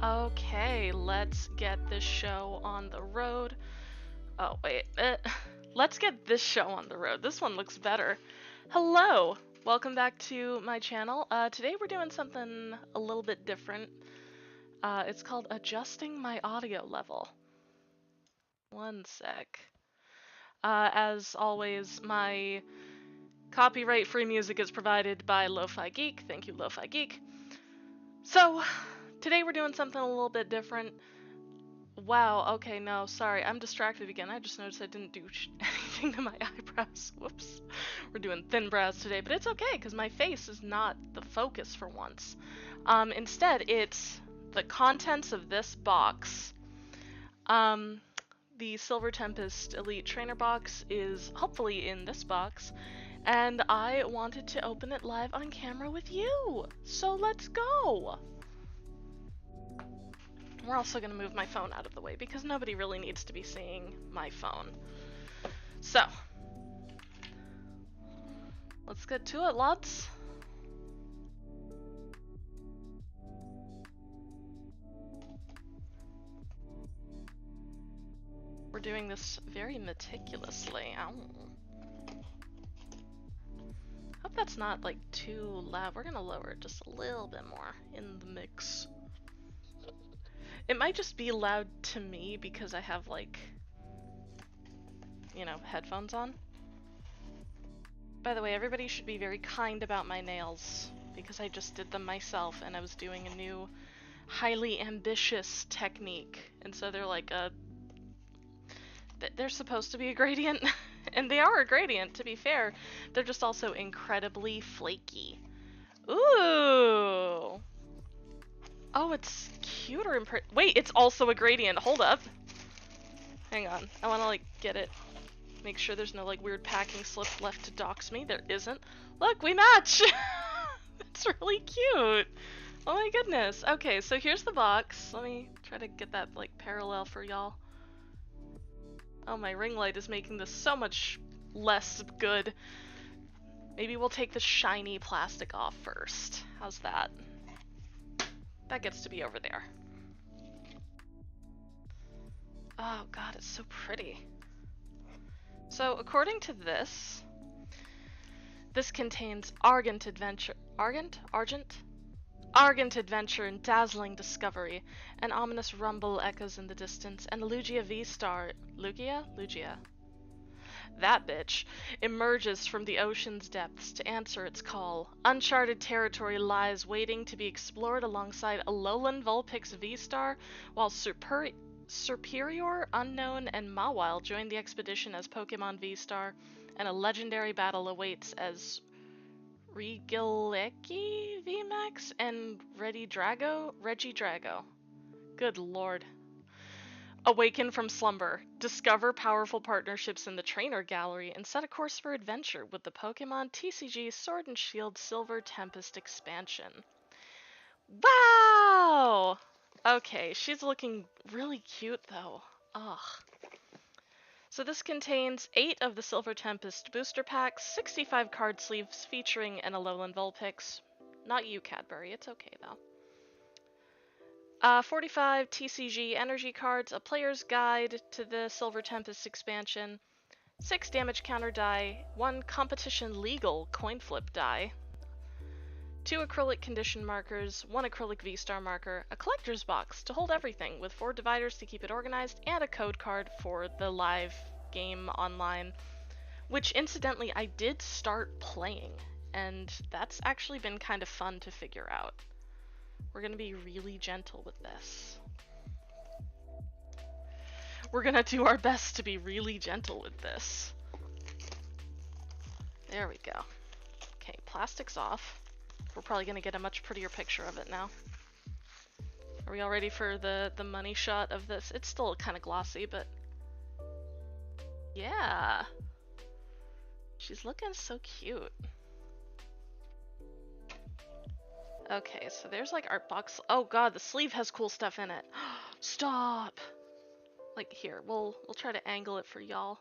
Okay, let's get this show on the road. Oh, wait. Let's get this show on the road. This one looks better. Hello! Welcome back to my channel. Today we're doing something a little bit different. It's called adjusting my audio level. One sec. As always, my copyright-free music is provided by Lo-Fi Geek. Thank you, Lo-Fi Geek. So, today we're doing something a little bit different. Wow, okay, no, sorry, I'm distracted again. I just noticed I didn't do anything to my eyebrows. Whoops. We're doing thin brows today, but it's okay, because my face is not the focus for once. Instead, it's the contents of this box. The Silver Tempest Elite Trainer box is hopefully in this box, and I wanted to open it live on camera with you! So let's go! We're also going to move my phone out of the way because nobody really needs to be seeing my phone. So, let's get to it, lads. We're doing this very meticulously. Ow. Hope that's not like too loud. We're going to lower it just a little bit more in the mix. It might just be loud to me because I have, like, you know, headphones on. By the way, everybody should be very kind about my nails because I just did them myself and I was doing a new highly ambitious technique. And so they're like they're supposed to be a gradient and they are a gradient, to be fair. They're just also incredibly flaky. Ooh. Oh, it's cuter in wait, it's also a gradient. Hold up. Hang on. I want to, like, get it. Make sure there's no, like, weird packing slip left to dox me. There isn't. Look, we match! That's really cute. Oh my goodness. Okay, so here's the box. Let me try to get that, like, parallel for y'all. Oh, my ring light is making this so much less good. Maybe we'll take the shiny plastic off first. How's that? That gets to be over there. Oh god, it's so pretty. So, according to this contains Argent adventure and dazzling discovery. An ominous rumble echoes in the distance, and Lugia V-Star Lugia? That bitch emerges from the ocean's depths to answer its call. Uncharted territory lies waiting to be explored alongside Alolan Vulpix V-Star, while Superior, Unknown, and Mawile join the expedition as Pokemon V-Star, and a legendary battle awaits as Regieleki VMAX and Regidrago. Good lord. Awaken from slumber, discover powerful partnerships in the trainer gallery, and set a course for adventure with the Pokemon TCG Sword and Shield Silver Tempest expansion. Wow! Okay, she's looking really cute though. Ugh. So this contains 8 of the Silver Tempest booster packs, 65 card sleeves featuring an Alolan Vulpix. Not you, Cadbury, it's okay though. 45 TCG energy cards, a player's guide to the Silver Tempest expansion, 6 damage counter die, 1 competition legal coin flip die, 2 acrylic condition markers, 1 acrylic V-Star marker, a collector's box to hold everything with 4 dividers to keep it organized, and a code card for the live game online, which incidentally I did start playing, and that's actually been kind of fun to figure out. We're gonna be really gentle with this. We're gonna do our best to be really gentle with this. There we go. Okay, plastic's off. We're probably gonna get a much prettier picture of it now. Are we all ready for the money shot of this? It's still kind of glossy, but yeah. She's looking so cute. Okay, so there's like art box. Oh god, the sleeve has cool stuff in it. Stop! Like here, we'll try to angle it for y'all.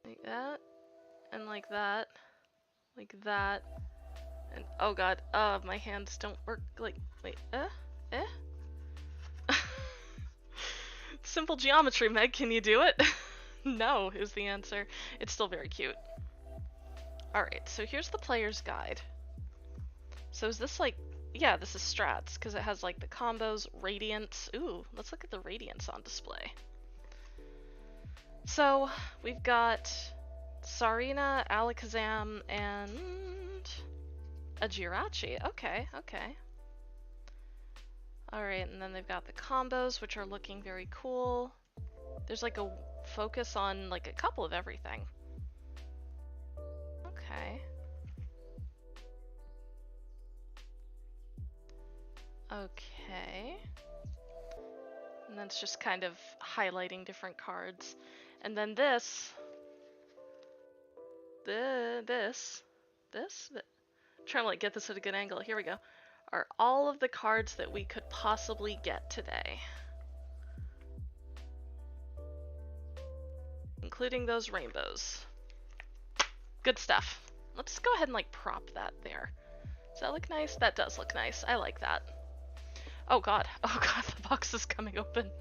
Like that, and like that, and oh god, my hands don't work. Like, wait, eh? Simple geometry, Meg, can you do it? No, is the answer. It's still very cute. Alright, so here's the player's guide. So is this like, yeah, this is strats, because it has like the combos, radiance. Ooh, let's look at the radiance on display. So we've got Sarina, Alakazam, and a Jirachi. Okay, okay. Alright, and then they've got the combos, which are looking very cool. There's like a focus on like a couple of everything. Okay. Okay. And then it's just kind of highlighting different cards. And then this, I'm trying to like get this at a good angle. Here we go. Are all of the cards that we could possibly get today. Including those rainbows. Good stuff. Let's go ahead and like prop that there. Does that look nice? That does look nice. I like that. Oh god. Oh god, the box is coming open.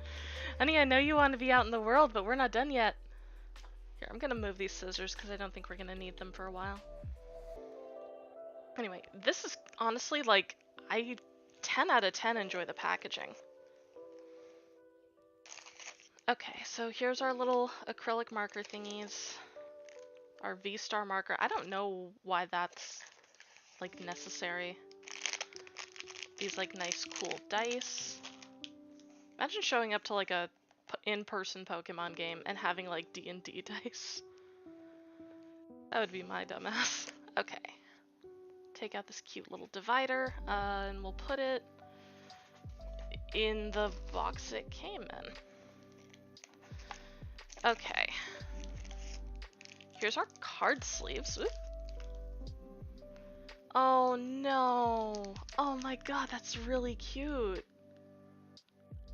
Honey, I know you want to be out in the world, but we're not done yet. Here, I'm gonna move these scissors because I don't think we're gonna need them for a while. Anyway, this is honestly like, 10 out of 10 enjoy the packaging. Okay, so here's our little acrylic marker thingies. Our V-Star marker. I don't know why that's like necessary. These like nice cool dice. Imagine showing up to like a in-person Pokemon game and having like D&D dice. That would be my dumbass. Okay. Take out this cute little divider, and we'll put it in the box it came in. Okay. Here's our card sleeves. Oop. Oh no. Oh my god, that's really cute.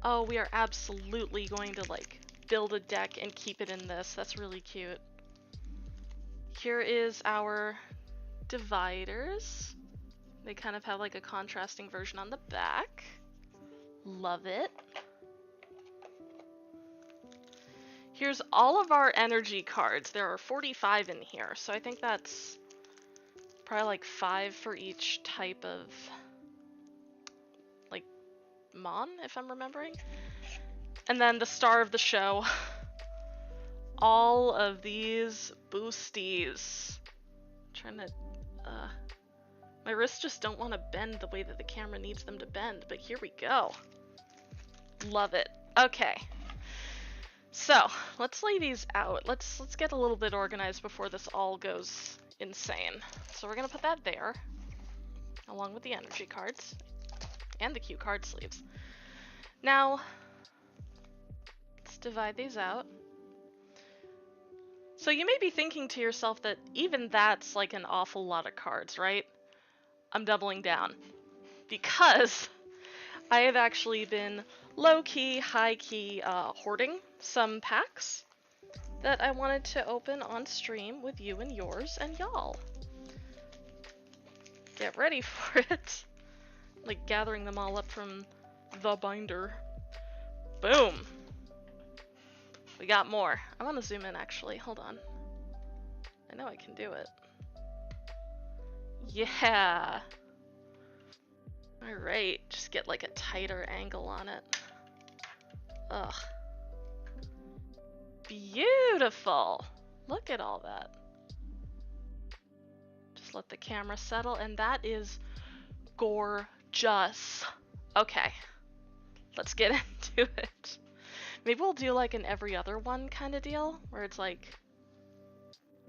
Oh, we are absolutely going to like build a deck and keep it in this. That's really cute. Here is our dividers. They kind of have like a contrasting version on the back. Love it. Here's all of our energy cards. There are 45 in here, so I think that's probably like 5 for each type of like Mon, if I'm remembering. And then the star of the show. All of these boosties. I'm trying to my wrists just don't want to bend the way that the camera needs them to bend, but here we go. Love it. Okay. So, let's lay these out. Let's get a little bit organized before this all goes insane. So we're gonna put that there, along with the energy cards and the cue card sleeves. Now, let's divide these out. So you may be thinking to yourself that even that's like an awful lot of cards, right? I'm doubling down. Because I have actually been low-key, high-key hoarding some packs that I wanted to open on stream with you and yours and y'all. Get ready for it. Like gathering them all up from the binder. Boom! We got more. I want to zoom in actually. Hold on. I know I can do it. Yeah! Alright, just get like a tighter angle on it. Ugh. Beautiful! Look at all that. Just let the camera settle, and that is gorgeous. Okay, let's get into it. Maybe we'll do like an every other one kind of deal, where it's like,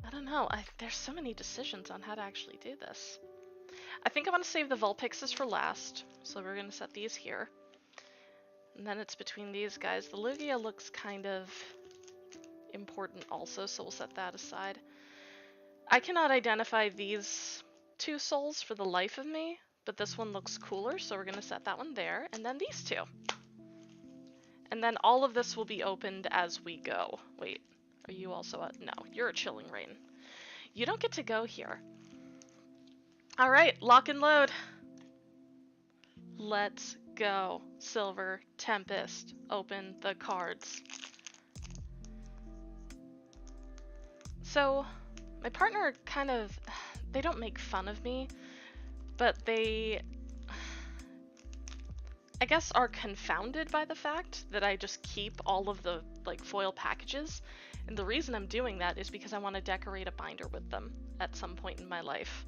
I don't know, there's so many decisions on how to actually do this. I think I want to save the vulpixes for last, so we're going to set these here. And then it's between these guys. The Lugia looks kind of important also, so we'll set that aside. I cannot identify these two souls for the life of me, but this one looks cooler, so we're going to set that one there, and then these two. And then all of this will be opened as we go. Wait, are you also a... No, you're a Chilling Rain. You don't get to go here. Alright, lock and load. Let's go. Silver, Tempest, open the cards. So, my partner kind of, they don't make fun of me, but they, I guess, are confounded by the fact that I just keep all of the like foil packages. And the reason I'm doing that is because I want to decorate a binder with them at some point in my life.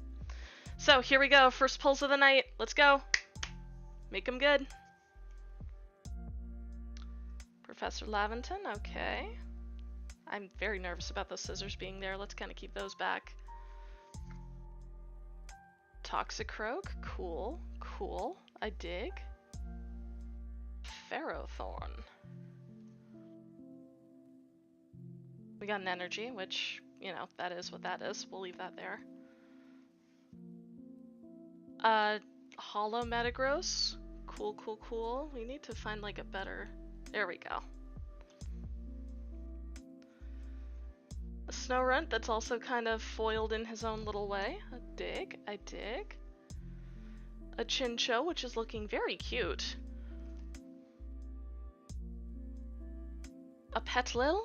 So here we go, first pulls of the night. Let's go. Make them good. Professor Laventon, okay. I'm very nervous about those scissors being there. Let's kind of keep those back. Toxicroak, cool, cool. I dig. Ferrothorn. We got an energy, which, you know, that is what that is. We'll leave that there. Hollow Metagross. Cool, cool, cool. We need to find like a better... There we go. A Snorunt that's also kind of foiled in his own little way. I dig, I dig. A Chincho, which is looking very cute. A Petlil.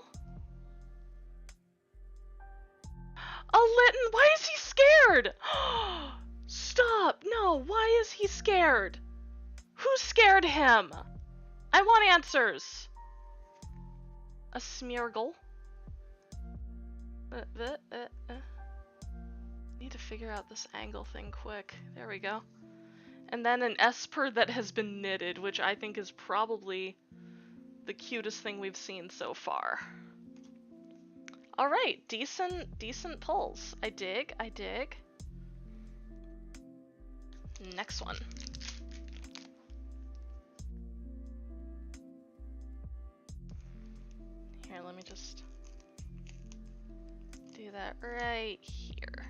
A Litten! Why is he scared? Stop! No, why is he scared? Who scared him? I want answers! A Smeargle. Need to figure out this angle thing quick. There we go. And then an Esper that has been knitted, which I think is probably the cutest thing we've seen so far. Alright, decent pulls. I dig, I dig. Next one. Here, let me just do that right here.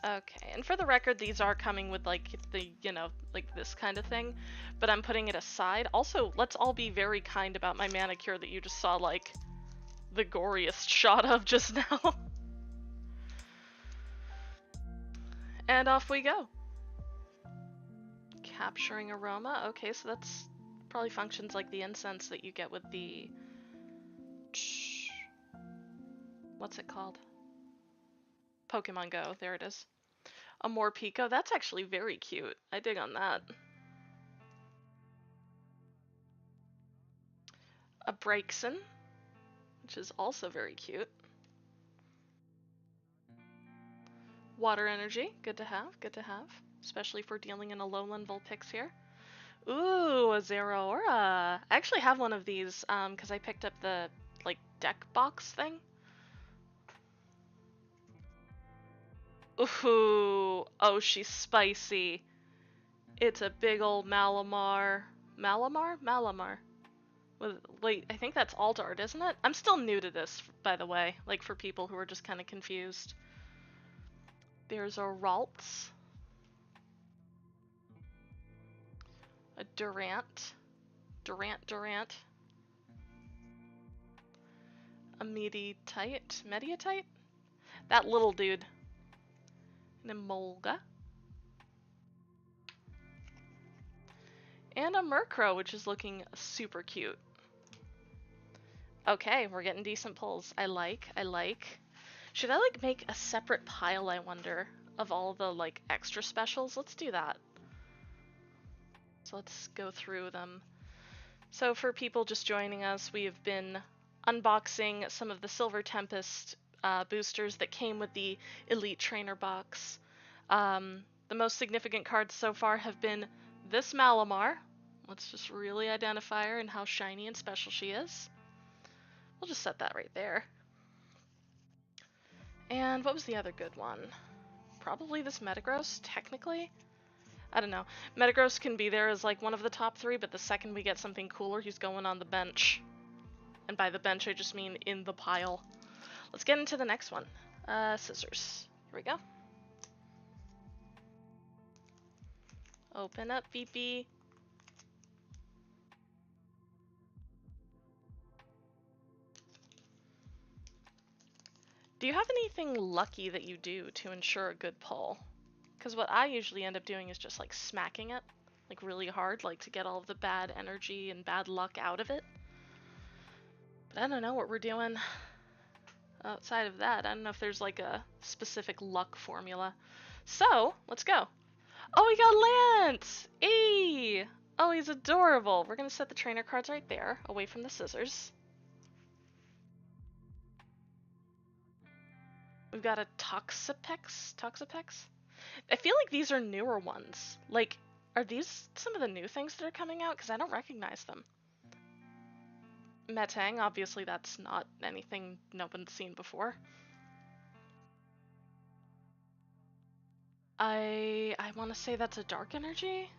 Okay, and for the record, these are coming with like the, you know, like this kind of thing, but I'm putting it aside. Also, let's all be very kind about my manicure that you just saw like the goriest shot of just now. And off we go. Capturing aroma. Okay, so that's probably functions like the incense that you get with the... What's it called? Pokemon Go. There it is. A Morpeko. That's actually very cute. I dig on that. A Braixen, which is also very cute. Water Energy. Good to have. Good to have. Especially if we're dealing in a lowland vulpix here. Ooh, a Zeraora. I actually have one of these because I picked up the like deck box thing. Ooh, oh, she's spicy. It's a big old Malamar. Malamar? Wait, I think that's alt art, isn't it? I'm still new to this, by the way, like for people who are just kind of confused. There's a Ralts. A Durant. Durant. A Mediatite? That little dude. An Emolga. And a Murkrow, which is looking super cute. Okay, we're getting decent pulls. I like. Should I like make a separate pile, I wonder, of all the like extra specials? Let's do that. So let's go through them. So for people just joining us, we have been unboxing some of the Silver Tempest boosters that came with the Elite Trainer box. The most significant cards so far have been this Malamar. Let's just really identify her and how shiny and special she is. We'll just set that right there. And what was the other good one? Probably this Metagross, technically? I don't know. Metagross can be there as like one of the top 3, but the second we get something cooler, he's going on the bench. And by the bench, I just mean in the pile. Let's get into the next one. Scissors. Here we go. Open up, BB. Do you have anything lucky that you do to ensure a good pull? Because what I usually end up doing is just like smacking it, like really hard, like to get all of the bad energy and bad luck out of it. But I don't know what we're doing outside of that. I don't know if there's like a specific luck formula. So, let's go. Oh, we got Lance! Eee! Oh, he's adorable. We're gonna set the trainer cards right there, away from the scissors. We've got a Toxapex? Toxapex? I feel like these are newer ones. Like, are these some of the new things that are coming out? Because I don't recognize them. Metang, obviously that's not anything no one's seen before. I want to say that's a dark energy?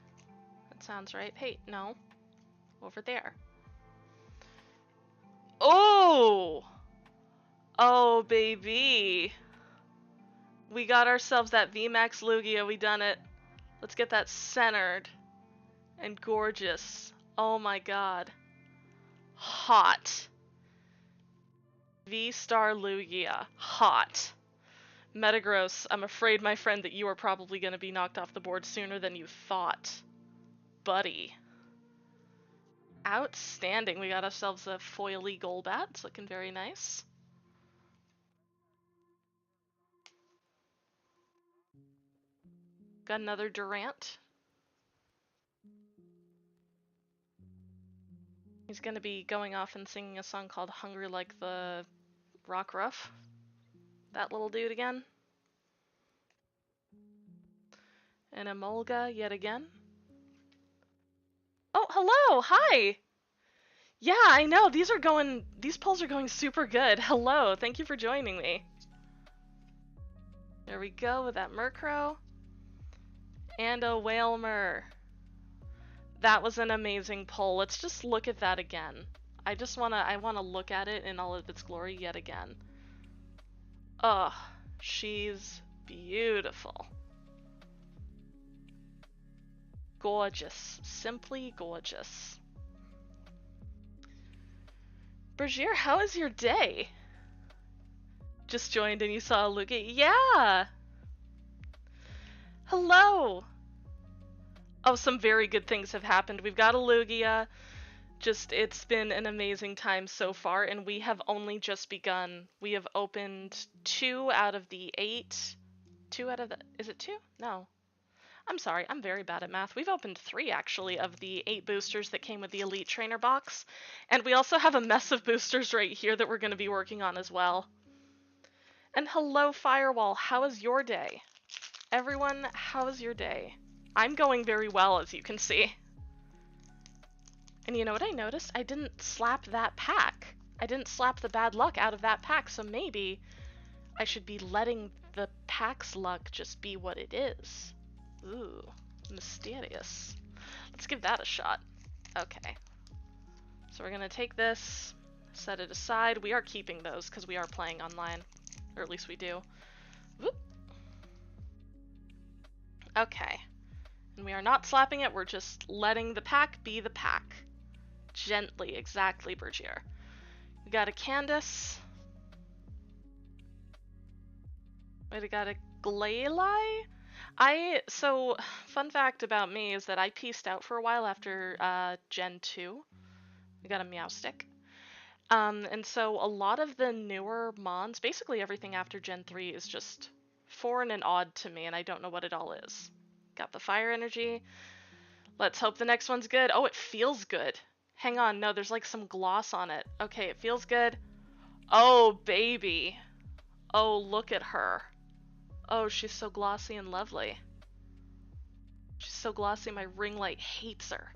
That sounds right. Hey, no. Over there. Oh! Oh, baby. We got ourselves that VMAX Lugia. We done it. Let's get that centered and gorgeous. Oh my god. Hot. V-Star Lugia. Hot. Metagross, I'm afraid, my friend, that you are probably going to be knocked off the board sooner than you thought. Buddy. Outstanding. We got ourselves a foily Golbat. It's looking very nice. Got another Durant. He's going to be going off and singing a song called Hungry Like the Rock Ruff. That little dude again. And Emolga yet again. Oh, hello! Hi! Yeah, I know, these polls are going super good. Hello, thank you for joining me. There we go with that Murkrow. And a Whalmer. That was an amazing poll. Let's just look at that again. I wanna look at it in all of its glory yet again. Ugh, she's beautiful. Gorgeous. Simply gorgeous. Bergier, how is your day? Just joined and you saw a Lugia? Yeah! Hello! Oh, some very good things have happened. We've got a Lugia. It's been an amazing time so far, and we have only just begun. We have opened 2 out of the 8. 2 out of the... Is it 2? No. I'm sorry, I'm very bad at math. We've opened 3, actually, of the 8 boosters that came with the Elite Trainer box. And we also have a mess of boosters right here that we're going to be working on as well. And hello, Firewall. How is your day? Everyone, how is your day? I'm going very well, as you can see. And you know what I noticed? I didn't slap that pack. I didn't slap the bad luck out of that pack, so maybe I should be letting the pack's luck just be what it is. Ooh, mysterious. Let's give that a shot. Okay. So we're gonna take this, set it aside. We are keeping those because we are playing online. Or at least we do. Whoop. Okay. And we are not slapping it, we're just letting the pack be the pack. Gently, exactly, Bergier. We got a Candace. We got a Glalie? So, fun fact about me is that I pieced out for a while after Gen 2. We got a Meowstic. And so a lot of the newer Mons, basically everything after Gen 3 is just foreign and odd to me, and I don't know what it all is. Got the Fire Energy. Let's hope the next one's good. Oh, it feels good. Hang on, no, there's like some gloss on it. Okay, it feels good. Oh, baby. Oh, look at her. Oh, she's so glossy and lovely. She's so glossy, my ring light hates her.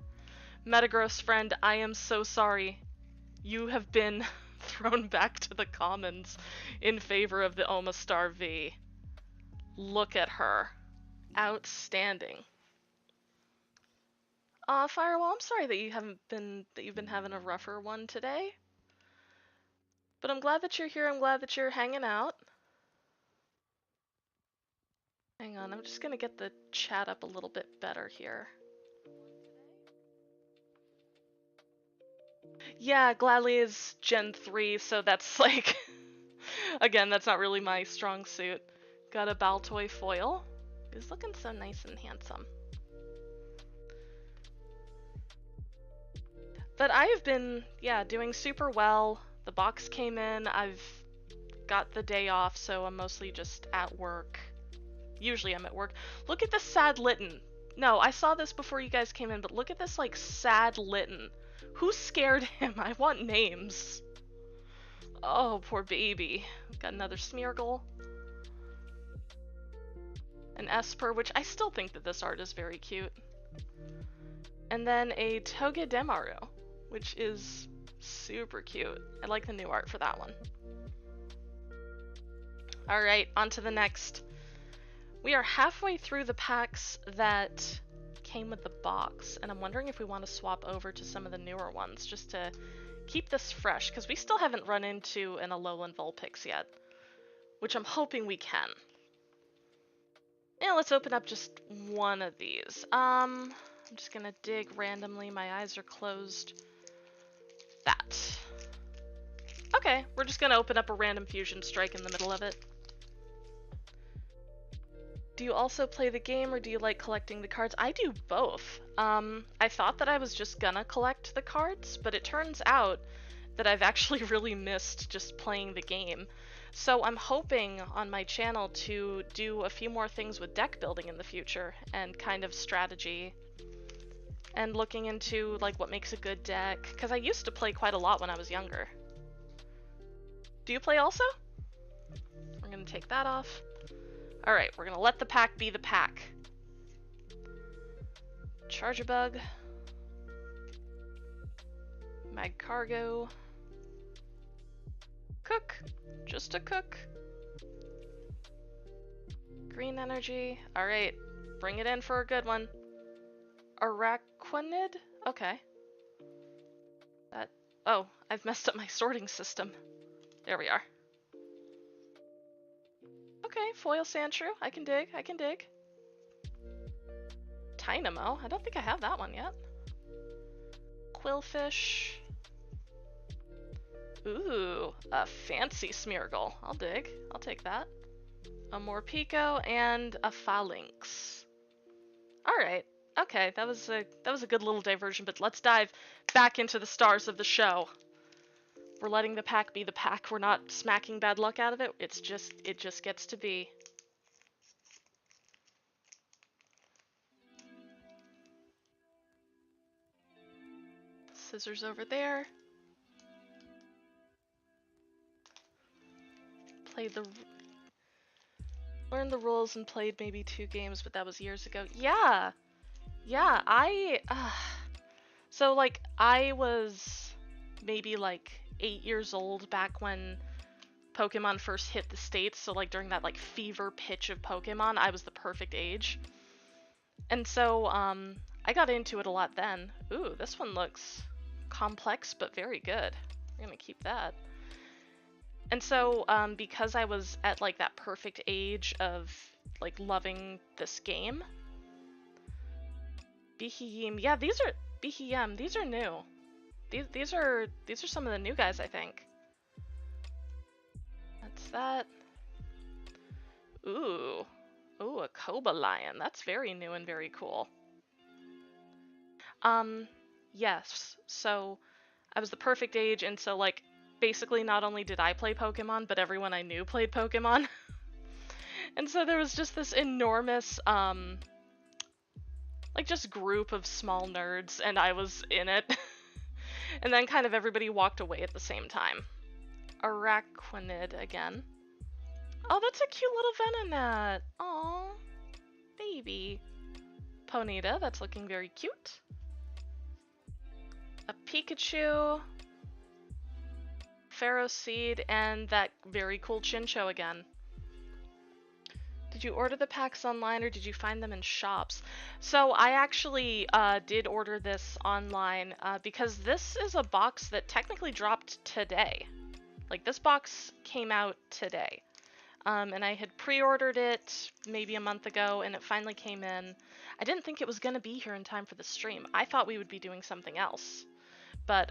Metagross friend, I am so sorry. You have been thrown back to the commons in favor of the Omastar V. Look at her. Outstanding. Aw, Firewall, I'm sorry that you've been having a rougher one today. But I'm glad that you're here, I'm glad that you're hanging out. Hang on, I'm just gonna get the chat up a little bit better here. Yeah, Glalie is Gen 3, so that's like Again, that's not really my strong suit. Got a Baltoy foil. He's looking so nice and handsome. But I have been, yeah, doing super well. The box came in. I've got the day off, so I'm mostly just at work. Usually I'm at work. Look at this sad Litten. No, I saw this before you guys came in, but look at this, like, sad Litten. Who scared him? I want names. Oh, poor baby. Got another Smeargle. An Esper, which I still think that this art is very cute. And then a Togedemaru, which is super cute. I like the new art for that one. Alright, on to the next. We are halfway through the packs that came with the box, and I'm wondering if we want to swap over to some of the newer ones just to keep this fresh, because we still haven't run into an Alolan Vulpix yet, which I'm hoping we can. Yeah, let's open up just one of these. I'm just gonna dig randomly. My eyes are closed. That. Okay, we're just gonna open up a random fusion strike in the middle of it. Do you also play the game, or do you like collecting the cards? I do both. I thought that I was just gonna collect the cards, but it turns out that I've actually really missed just playing the game. So I'm hoping on my channel to do a few more things with deck building in the future, and kind of strategy, and looking into like what makes a good deck, because I used to play quite a lot when I was younger. Do you play also? We're gonna take that off. Alright, we're gonna let the pack be the pack. Charjabug. Magcargo. Cook. Just a cook. Green energy. Alright, bring it in for a good one. Araquanid? Okay. That. Oh, I've messed up my sorting system. There we are. Okay, foil Sandshrew. I can dig, I can dig. Tynamo. I don't think I have that one yet. Quillfish. Ooh, a fancy Smeargle. I'll dig. I'll take that. A Morpeko and a Phalanx. Alright. Okay, that was a good little diversion, but let's dive back into the stars of the show. We're letting the pack be the pack. We're not smacking bad luck out of it. It just gets to be. Scissors over there. Learned the rules and played maybe 2 games, but that was years ago. Yeah, so like I was maybe like 8 years old back when Pokemon first hit the States, so like during that like fever pitch of Pokemon, I was the perfect age. And so I got into it a lot then. Ooh, this one looks complex but very good. We're gonna keep that. And so because I was at like that perfect age of like loving this game. Bihiem, yeah, these are Bihiem, these are new. These are some of the new guys, I think. That's that. Ooh, a Cobalion. That's very new and very cool. Yes. So I was the perfect age, and so like basically not only did I play Pokemon, but everyone I knew played Pokemon. And so there was just this enormous like just group of small nerds, and I was in it. And then kind of everybody walked away at the same time. Araquanid again. Oh, that's a cute little Venonat. Aww, baby. Ponyta, that's looking very cute. A Pikachu. Ferroseed, and that very cool Chinchou again. Did you order the packs online, or did you find them in shops? So I actually did order this online because this is a box that technically dropped today. Like, this box came out today. And I had pre-ordered it maybe a month ago, and it finally came in. I didn't think it was going to be here in time for the stream. I thought we would be doing something else. But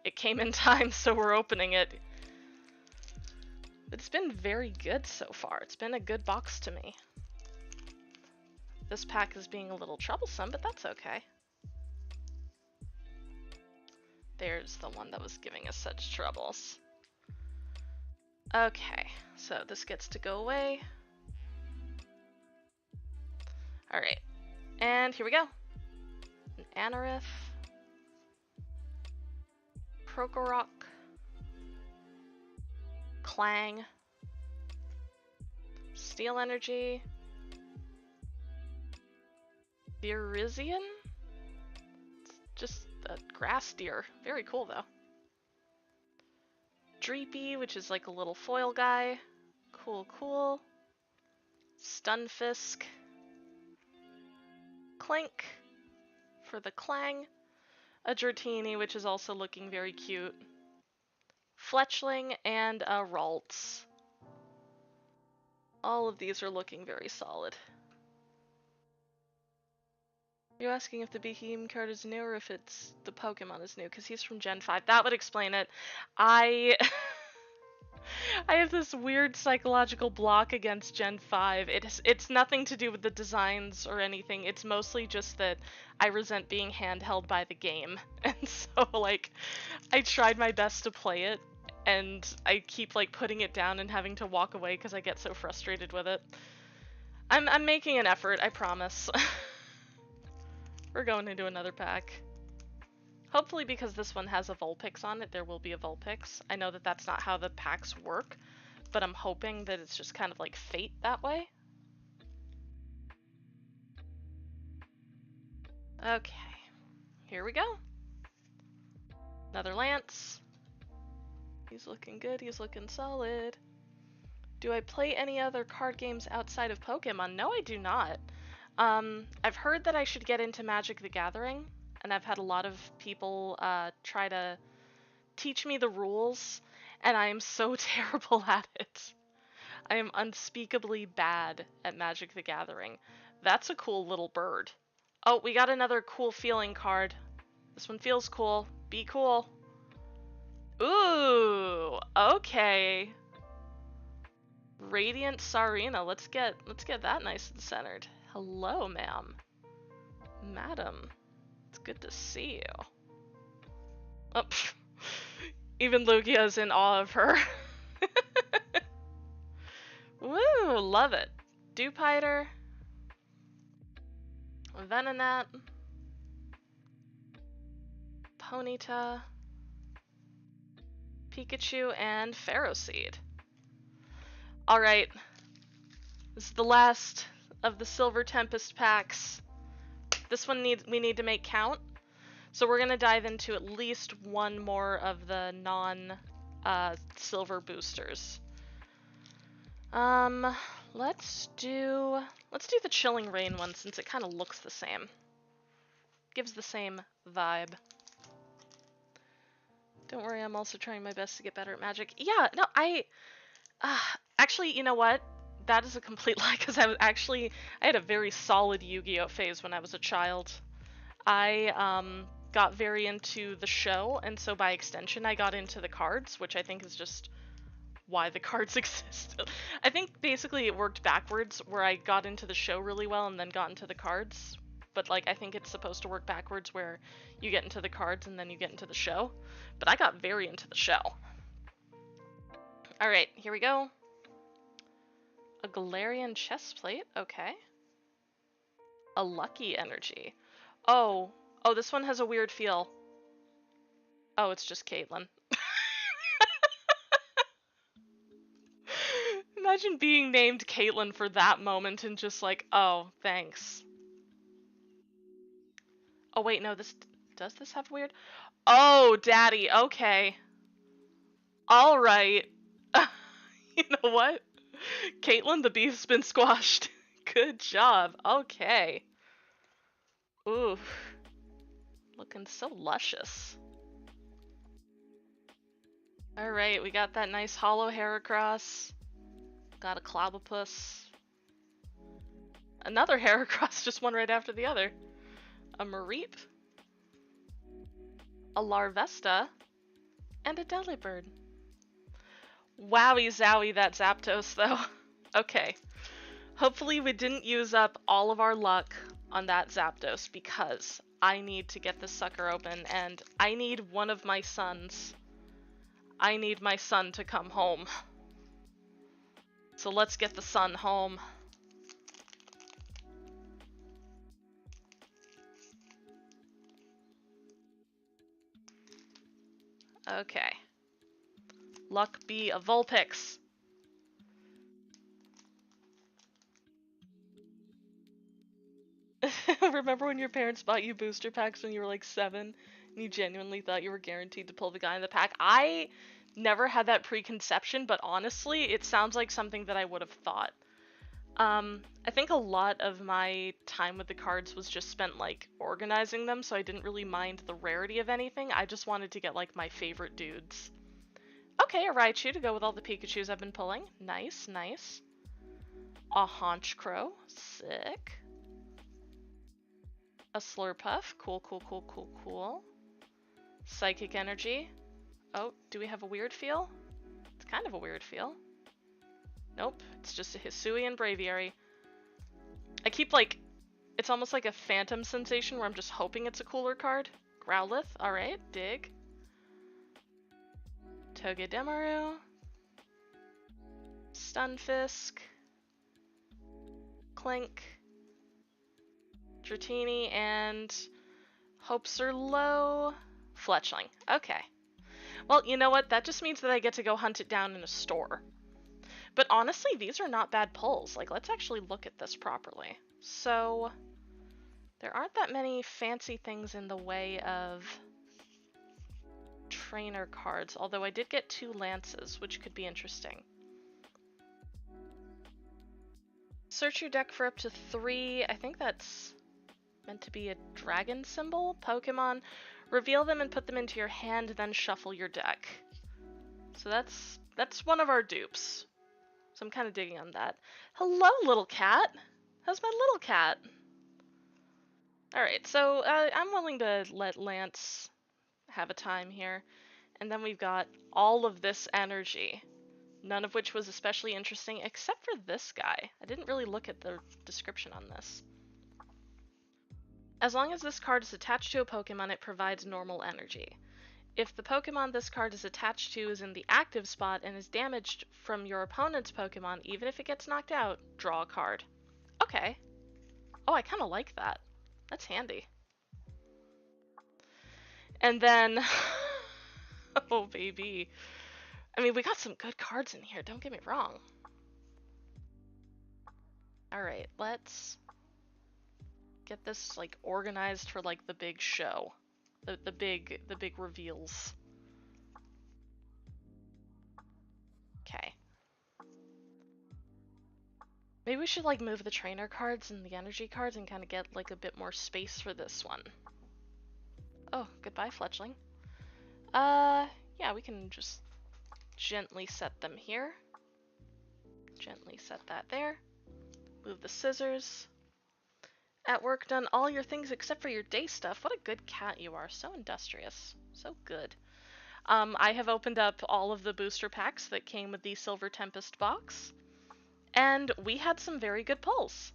it came in time, so we're opening it. It's been very good so far. It's been a good box to me. This pack is being a little troublesome, but that's okay. There's the one that was giving us such troubles. Okay, so this gets to go away. Alright, and here we go. An Anorith. Krokorok. Clang. Steel Energy. Virizion? It's just a grass deer. Very cool though. Dreepy, which is like a little foil guy. Cool, cool. Stunfisk. Clink for the Clang. A Dratini, which is also looking very cute. Fletchling and a Ralts. All of these are looking very solid. You're asking if the Behemoth card is new or if it's the Pokemon is new, because he's from Gen 5. That would explain it. I have this weird psychological block against Gen 5. It's nothing to do with the designs or anything. It's mostly just that I resent being handheld by the game. And so, like, I tried my best to play it, and I keep, like, putting it down and having to walk away because I get so frustrated with it. I'm making an effort, I promise. We're going into another pack. Hopefully, because this one has a Vulpix on it, there will be a Vulpix. I know that that's not how the packs work, but I'm hoping that it's just kind of like fate that way. Okay, here we go. Another Lance. He's looking good, he's looking solid. Do I play any other card games outside of Pokemon? No, I do not. I've heard that I should get into Magic the Gathering, and I've had a lot of people try to teach me the rules, and I am so terrible at it. I am unspeakably bad at Magic the Gathering. That's a cool little bird. Oh, we got another cool feeling card. This one feels cool. Be cool. Ooh, okay. Radiant Sarina. Let's get that nice and centered. Hello, ma'am. Madam. It's good to see you. Oh, even Lugia's in awe of her. Woo, love it. Dewpider. Venonat. Ponyta. Pikachu, and Ferroseed. Alright. This is the last of the Silver Tempest packs. This one we need to make count. So we're gonna dive into at least one more of the non-silver boosters. Let's do the Chilling Rain one since it kind of looks the same. Gives the same vibe. Don't worry, I'm also trying my best to get better at Magic. Yeah, no, actually, you know what? That is a complete lie, because I had a very solid Yu-Gi-Oh phase when I was a child. I got very into the show, and so by extension I got into the cards, which I think is just why the cards exist. I think basically it worked backwards, where I got into the show really well and then got into the cards. But like, I think it's supposed to work backwards, where you get into the cards and then you get into the show. But I got very into the show. Alright, here we go. A Galarian chestplate, okay. A Lucky Energy. Oh, this one has a weird feel. Oh, it's just Caitlyn. Imagine being named Caitlyn for that moment and just like, oh, thanks. Oh wait, no, does this have weird? Oh, daddy, okay. Alright. You know what? Caitlyn, the beef's been squashed. Good job. Okay. Ooh. Looking so luscious. Alright, we got that nice hollow Heracross. Got a Clobbopus. Another Heracross, just one right after the other. A Mareep. A Larvesta. And a Delibird. Wowie zowie that Zapdos though. Okay. Hopefully we didn't use up all of our luck on that Zapdos because I need to get this sucker open and I need one of my sons. I need my son to come home. So let's get the son home. Okay. Luck be a Vulpix. Remember when your parents bought you booster packs when you were like 7 and you genuinely thought you were guaranteed to pull the guy in the pack? I never had that preconception, but honestly, it sounds like something that I would have thought. I think a lot of my time with the cards was just spent like organizing them, so I didn't really mind the rarity of anything. I just wanted to get like my favorite dudes. Okay, a Raichu to go with all the Pikachus I've been pulling. Nice, nice. A Honchkrow. Sick. A Slurpuff. Cool, cool, cool, cool, cool. Psychic Energy. Oh, do we have a weird feel? It's kind of a weird feel. Nope, it's just a Hisuian Braviary. I keep like, it's almost like a phantom sensation where I'm just hoping it's a cooler card. Growlithe, alright, dig. Togedemaru. Stunfisk. Clink. Dratini, and hopes are low. Fletchling, okay. Well, you know what, that just means that I get to go hunt it down in a store. But honestly, these are not bad pulls. Like, let's actually look at this properly. So, there aren't that many fancy things in the way of trainer cards, although I did get 2 lances, which could be interesting. Search your deck for up to 3. I think that's meant to be a dragon symbol. Pokemon, reveal them and put them into your hand, then shuffle your deck. So that's one of our dupes. So I'm kind of digging on that. Hello, little cat. How's my little cat? Alright, so I'm willing to let Lance have a time here. And then we've got all of this energy, none of which was especially interesting except for this guy. I didn't really look at the description on this. As long as this card is attached to a Pokemon, it provides normal energy. If the Pokemon this card is attached to is in the active spot and is damaged from your opponent's Pokemon, even if it gets knocked out, draw a card. Okay. Oh, I kind of like that. That's handy. And then... oh, baby. I mean, we got some good cards in here, don't get me wrong. Alright, let's get this, like, organized for, like, the big show. The big reveals. Okay. Maybe we should like move the trainer cards and the energy cards and kind of get like a bit more space for this one. Oh, goodbye fledgling. Yeah, we can just gently set them here. Gently set that there. Move the scissors. At work, done all your things except for your day stuff. What a good cat you are. So industrious. So good. I have opened up all of the booster packs that came with the Silver Tempest box. And we had some very good pulls.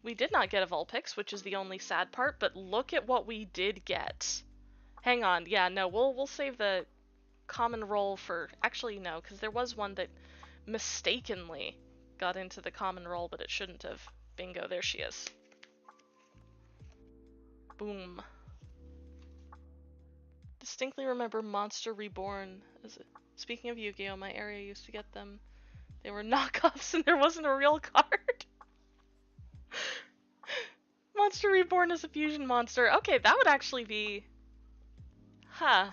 We did not get a Vulpix, which is the only sad part, but look at what we did get. Hang on. Yeah, no, we'll save the common roll for... Actually, no, because there was one that mistakenly got into the common roll, but it shouldn't have. Bingo, there she is. Boom. Distinctly remember Monster Reborn. Speaking of Yu-Gi-Oh, my area used to get them. They were knockoffs and there wasn't a real card. Monster Reborn is a fusion monster. Okay, that would actually be... Huh.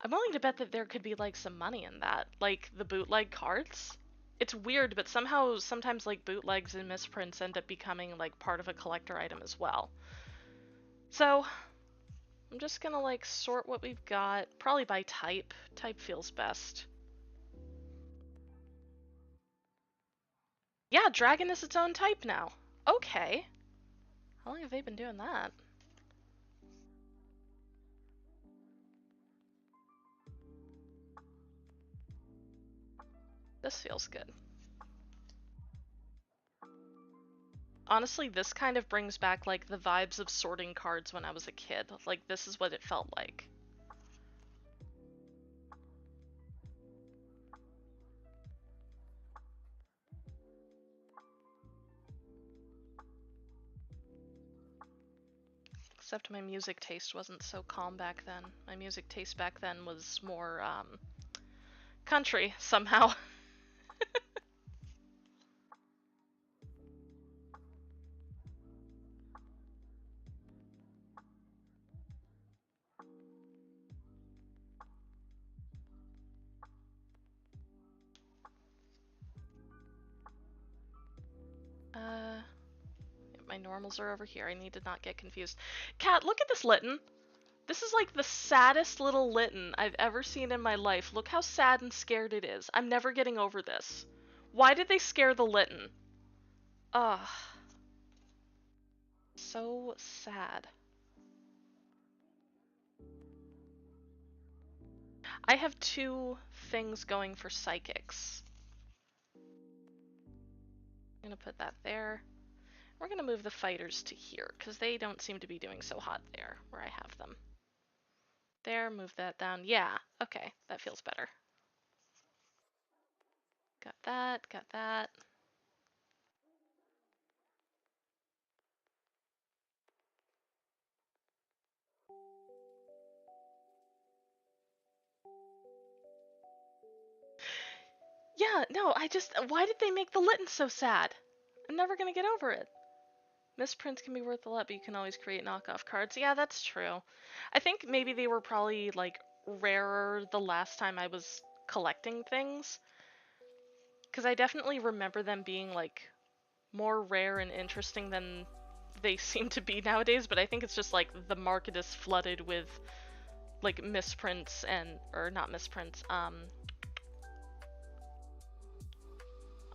I'm willing to bet that there could be like some money in that. Like the bootleg cards. It's weird, but somehow sometimes like bootlegs and misprints end up becoming like part of a collector item as well. So I'm just gonna like sort what we've got, probably by type. Type feels best. Yeah, dragon is its own type now. Okay. How long have they been doing that? This feels good. Honestly, this kind of brings back like the vibes of sorting cards when I was a kid. Like, this is what it felt like. Except my music taste wasn't so calm back then. My music taste back then was more, country, somehow. My normals are over here. I need to not get confused. Cat, look at this Litten. This is like the saddest little Litten I've ever seen in my life. Look how sad and scared it is. I'm never getting over this. Why did they scare the Litten? Ugh. So sad. I have 2 things going for psychics. I'm gonna put that there. We're gonna move the fighters to here, because they don't seem to be doing so hot there, where I have them. There, move that down. Yeah, okay, that feels better. Got that, got that. Yeah, no, why did they make the Litten so sad? I'm never gonna get over it. Misprints can be worth a lot, but you can always create knockoff cards. Yeah, that's true. I think maybe they were probably, like, rarer the last time I was collecting things. Because I definitely remember them being, like, more rare and interesting than they seem to be nowadays, but I think it's just, like, the market is flooded with, like, misprints and, or not misprints, oh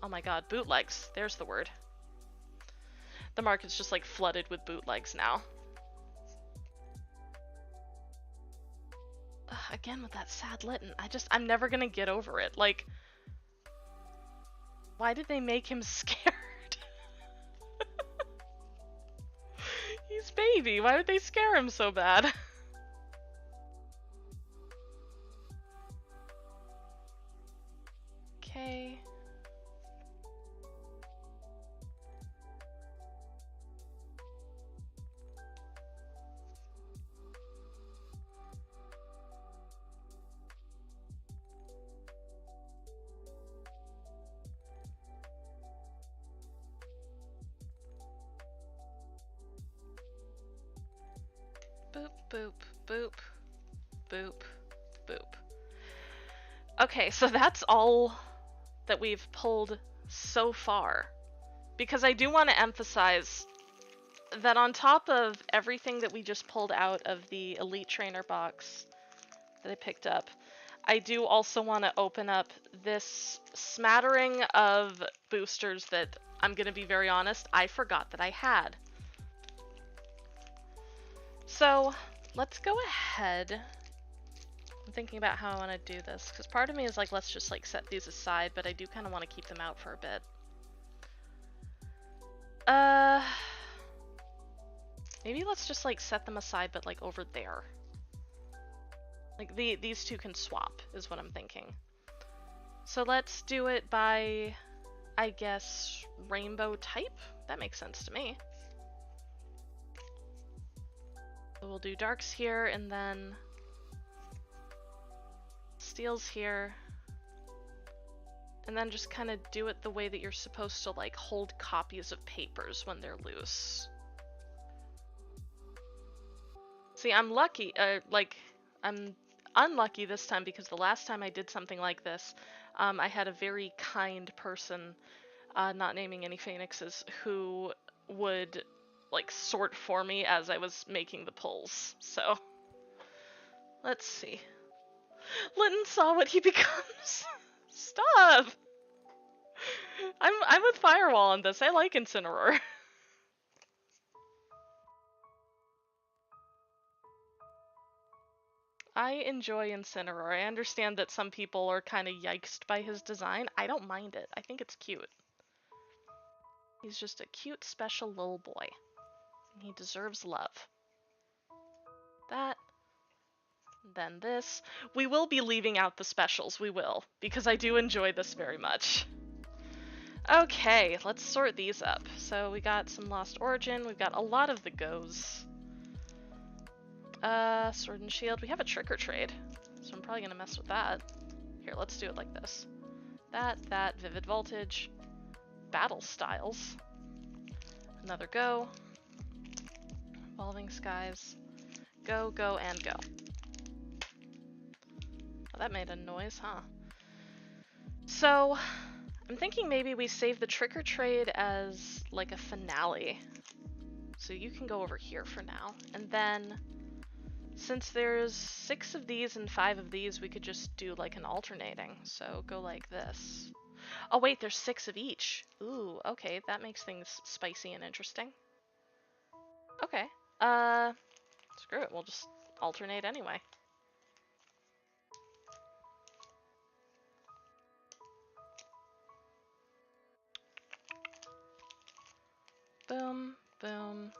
my god, bootlegs. There's the word. The market's just like flooded with bootlegs now. Ugh, again with that sad Litten. I'm never gonna get over it. Like, why did they make him scared? He's baby. Why would they scare him so bad? Okay. Boop, boop, boop, boop, boop. Okay, so that's all that we've pulled so far. Because I do want to emphasize that on top of everything that we just pulled out of the Elite Trainer box that I picked up, I do also want to open up this smattering of boosters that, I'm going to be very honest, I forgot that I had. So let's go ahead. I'm thinking about how I want to do this, because part of me is like, let's just like set these aside, but I do kind of want to keep them out for a bit. Maybe let's just like set them aside, but like over there. Like these two can swap, is what I'm thinking. So let's do it by, I guess, rainbow type? That makes sense to me. So we'll do darks here, and then steels here. And then just kind of do it the way that you're supposed to like hold copies of papers when they're loose. See, I'm lucky, I'm unlucky this time because the last time I did something like this, I had a very kind person, not naming any phoenixes, who would like sort for me as I was making the pulls. So let's see. Linton saw what he becomes. Stop. I'm with Firewall on this. I like Incineroar. I enjoy Incineroar. I understand that some people are kind of yikesed by his design. I don't mind it. I think it's cute. He's just a cute, special little boy. And he deserves love. That. Then this. We will be leaving out the specials, we will, because I do enjoy this very much. Okay, let's sort these up. So we got some Lost Origin, we've got a lot of the Goes. Sword and Shield, we have a Trick or Trade, so I'm probably gonna mess with that. Here, let's do it like this. That, Vivid Voltage, Battle Styles, another Go, Evolving Skies, Go, Go, and Go. Oh, that made a noise, huh? So, I'm thinking maybe we save the Trick or Trade as like a finale. So you can go over here for now. And then, since there's 6 of these and 5 of these, we could just do like an alternating. So go like this. Oh wait, there's 6 of each. Ooh, okay, that makes things spicy and interesting. Okay, screw it, we'll just alternate anyway. Boom, boom,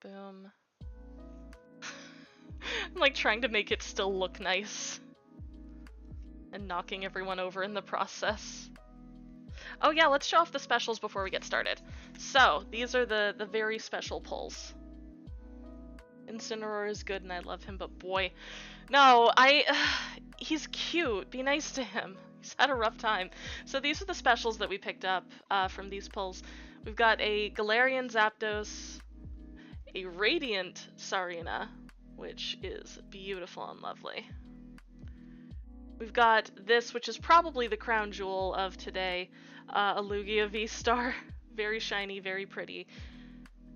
boom. I'm like trying to make it still look nice. And knocking everyone over in the process. Oh yeah, let's show off the specials before we get started. So, these are the very special pulls. Incineroar is good and I love him, but boy. No, he's cute. Be nice to him. He's had a rough time. So these are the specials that we picked up from these pulls. We've got a Galarian Zapdos, a Radiant Sarina, which is beautiful and lovely. We've got this, which is probably the crown jewel of today, a Lugia V-Star. Very shiny, very pretty.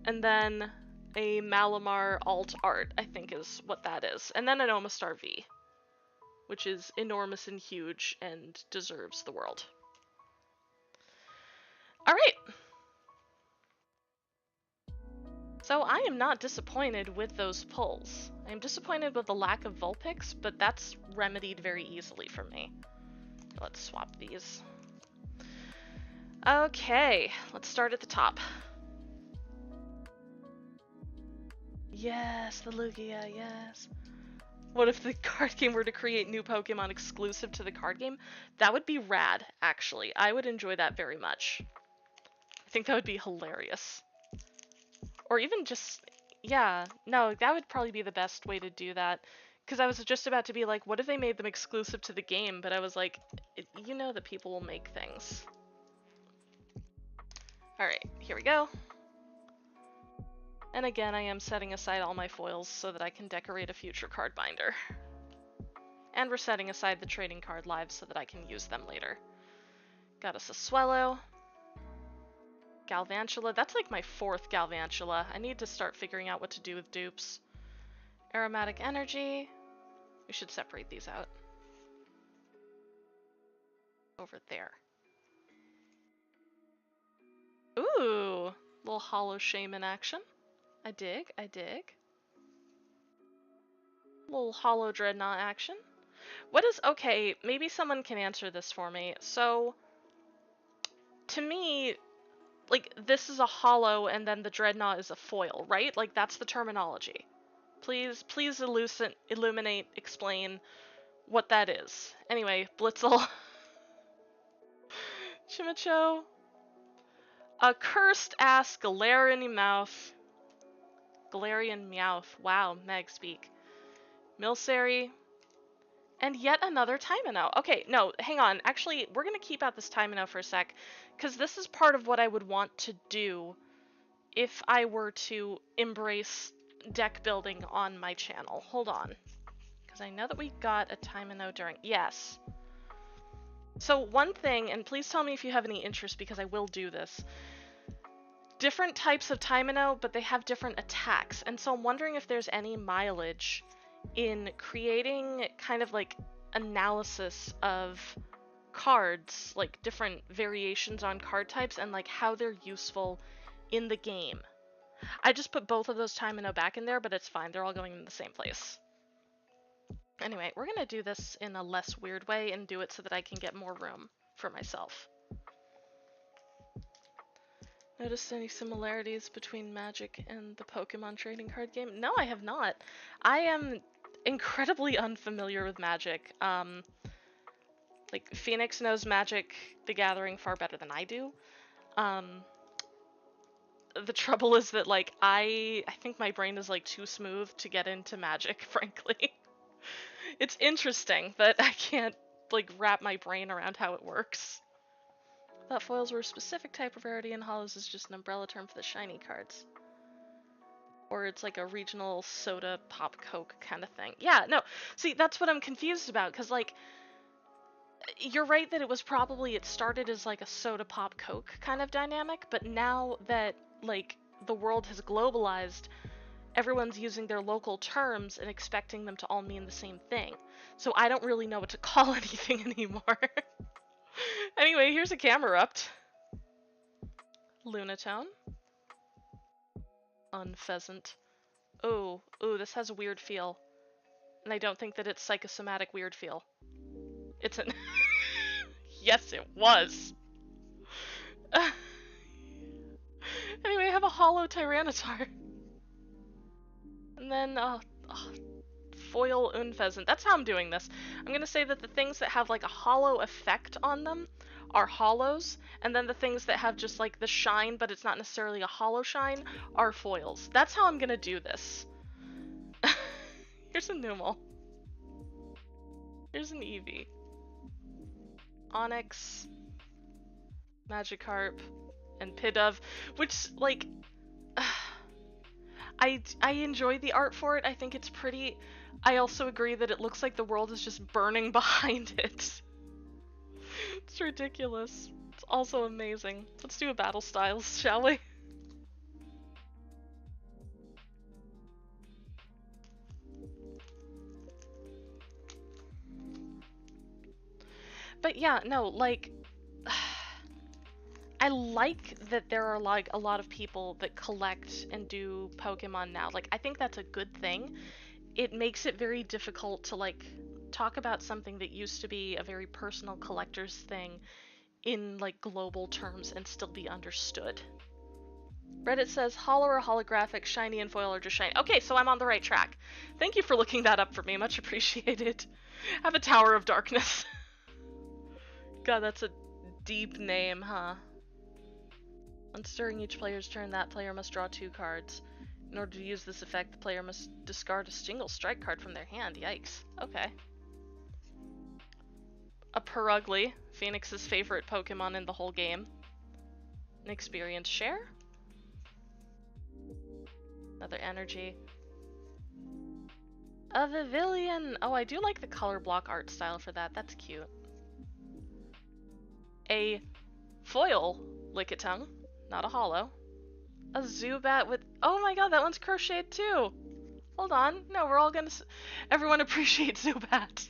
And then a Malamar Alt Art, I think is what that is. And then an Omastar V, which is enormous and huge and deserves the world. Alright! So I am not disappointed with those pulls. I am disappointed with the lack of Vulpix, but that's remedied very easily for me. Let's swap these. Okay, let's start at the top. Yes, the Lugia, yes. What if the card game were to create new Pokemon exclusive to the card game? That would be rad, actually. I would enjoy that very much. I think that would be hilarious. Or even just, yeah, no, that would probably be the best way to do that. Because I was just about to be like, what if they made them exclusive to the game? But I was like, you know that people will make things. Alright, here we go. And again, I am setting aside all my foils so that I can decorate a future card binder. And we're setting aside the trading card lives so that I can use them later. Got us a Swellow. Galvantula. That's like my 4th Galvantula. I need to start figuring out what to do with dupes. Aromatic Energy. We should separate these out. Over there. Ooh! Little Hollow Shaman action. I dig, I dig. Little Hollow Dreadnought action. What is... okay, maybe someone can answer this for me. So, to me, like, this is a hollow and then the Dreadnought is a foil, right? Like, that's the terminology. Please illuminate, explain what that is. Anyway, Blitzel. Chimicho. A cursed-ass Galarian Meowth. Galarian Meowth. Wow, Meg speak. Milcery. And yet another Tymino. Okay, no, hang on. Actually, we're going to keep out this Tymino for a sec, because this is part of what I would want to do if I were to embrace deck building on my channel. Hold on. Because I know that we got a Tymino during... yes. So one thing, and please tell me if you have any interest because I will do this. Different types of Tymino, but they have different attacks. And so I'm wondering if there's any mileage in creating kind of like analysis of cards, like different variations on card types and like how they're useful in the game. I just put both of those Tymino back in there, but it's fine. They're all going in the same place. Anyway, we're gonna do this in a less weird way and do it so that I can get more room for myself. Noticed any similarities between Magic and the Pokemon trading card game? No, I have not. I am incredibly unfamiliar with Magic. Like, Phoenix knows Magic the Gathering far better than I do. The trouble is that, like, I think my brain is, like, too smooth to get into Magic, frankly. It's interesting, but I can't, like, wrap my brain around how it works. I thought foils were a specific type of rarity and hollows is just an umbrella term for the shiny cards. Or it's like a regional soda pop coke kind of thing. Yeah, no, see, that's what I'm confused about, because, like, you're right that it started as like a soda pop coke kind of dynamic, but now that, like, the world has globalized, everyone's using their local terms and expecting them to all mean the same thing. So I don't really know what to call anything anymore. Anyway, here's a Camerupt. Lunatone. Unpheasant. Ooh, this has a weird feel. And I don't think that it's psychosomatic weird feel. It's an... Yes, it was! Anyway, I have a hollow Tyranitar. And then, foil Unpheasant. That's how I'm doing this. I'm gonna say that the things that have, like, a hollow effect on them are hollows, and then the things that have just, like, the shine, but it's not necessarily a hollow shine, are foils. That's how I'm gonna do this. Here's a Numel. Here's an Eevee. Onyx, Magikarp, and Pidove, which, like, I enjoy the art for it. I think it's pretty. I also agree that it looks like the world is just burning behind it. It's ridiculous. It's also amazing. Let's do a battle styles, shall we? But yeah, no, like, I like that there are, like, a lot of people that collect and do Pokemon now. Like, I think that's a good thing. It makes it very difficult to, like, talk about something that used to be a very personal collector's thing in, like, global terms and still be understood. Reddit says hollow or holographic, shiny and foil, or just shiny. Okay, so I'm on the right track. Thank you for looking that up for me. Much appreciated. Have a Tower of Darkness. God, that's a deep name, huh? Once during each player's turn, that player must draw 2 cards. In order to use this effect, the player must discard a single strike card from their hand. Yikes. Okay. A Purugly, Phoenix's favorite Pokemon in the whole game. An experience share. Another energy. A Vivillon! Oh, I do like the color block art style for that. That's cute. A foil Lickitung, not a hollow. A Zubat with... Oh my god, that one's crocheted too! Hold on. No, we're all gonna... Everyone appreciates Zubat.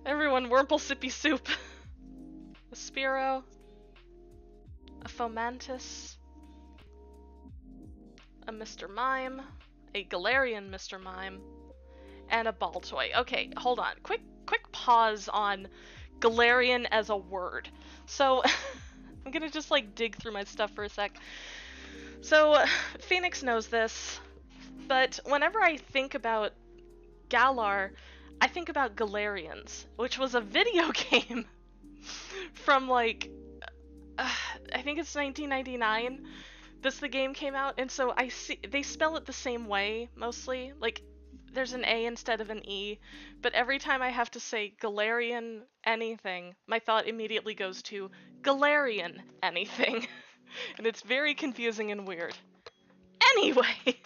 Everyone Wurmple Sippy Soup. A Spearow. A Fomantis. A Mr. Mime. A Galarian Mr. Mime. And a Baltoy. Okay, hold on. Quick pause on Galarian as a word. So, I'm gonna just, like, dig through my stuff for a sec. So, Phoenix knows this, but whenever I think about Galar, I think about Galarians, which was a video game from, like, I think it's 1999. The game came out, and so I see they spell it the same way mostly. Like, there's an A instead of an E, but every time I have to say Galarian anything, my thought immediately goes to Galarian anything. And it's very confusing and weird. Anyway!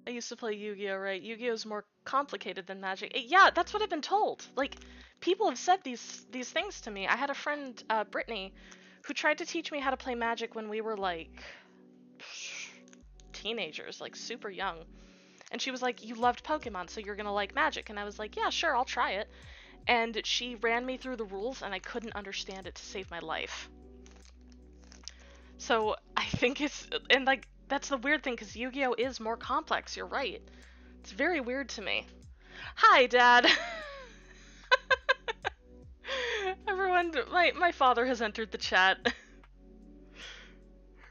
I used to play Yu-Gi-Oh, right? Yu-Gi-Oh's more complicated than Magic. Yeah, that's what I've been told. Like, people have said these things to me. I had a friend, Brittany, who tried to teach me how to play Magic when we were, like, teenagers, like, super young. And she was like, you loved Pokemon, so you're gonna like Magic. And I was like, yeah, sure, I'll try it. And she ran me through the rules, and I couldn't understand it to save my life. So, I think it's... And, like, That's the weird thing, because Yu-Gi-Oh! Is more complex, you're right. It's very weird to me. Hi, Dad! Everyone, my father has entered the chat.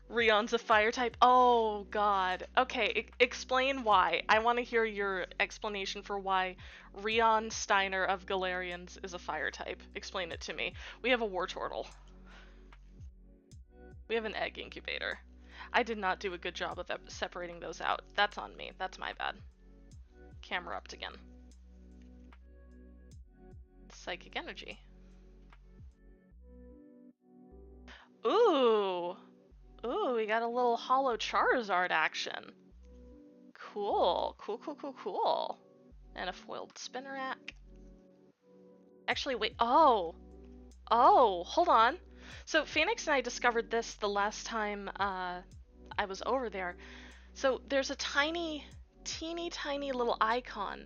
Rion's a fire type. Oh, God. Okay, explain why. I want to hear your explanation for why Rion Steiner of Galarians is a fire type. Explain it to me. We have a war turtle. We have an egg incubator. I did not do a good job of separating those out. That's on me. That's my bad. Camera upped again. Psychic energy. Ooh! Ooh, we got a little hollow Charizard action. Cool. Cool, cool, cool, cool. And a foiled Spinnerack. Actually, wait. Oh! Oh, hold on. So Phoenix and I discovered this the last time I was over there. So there's a teeny tiny little icon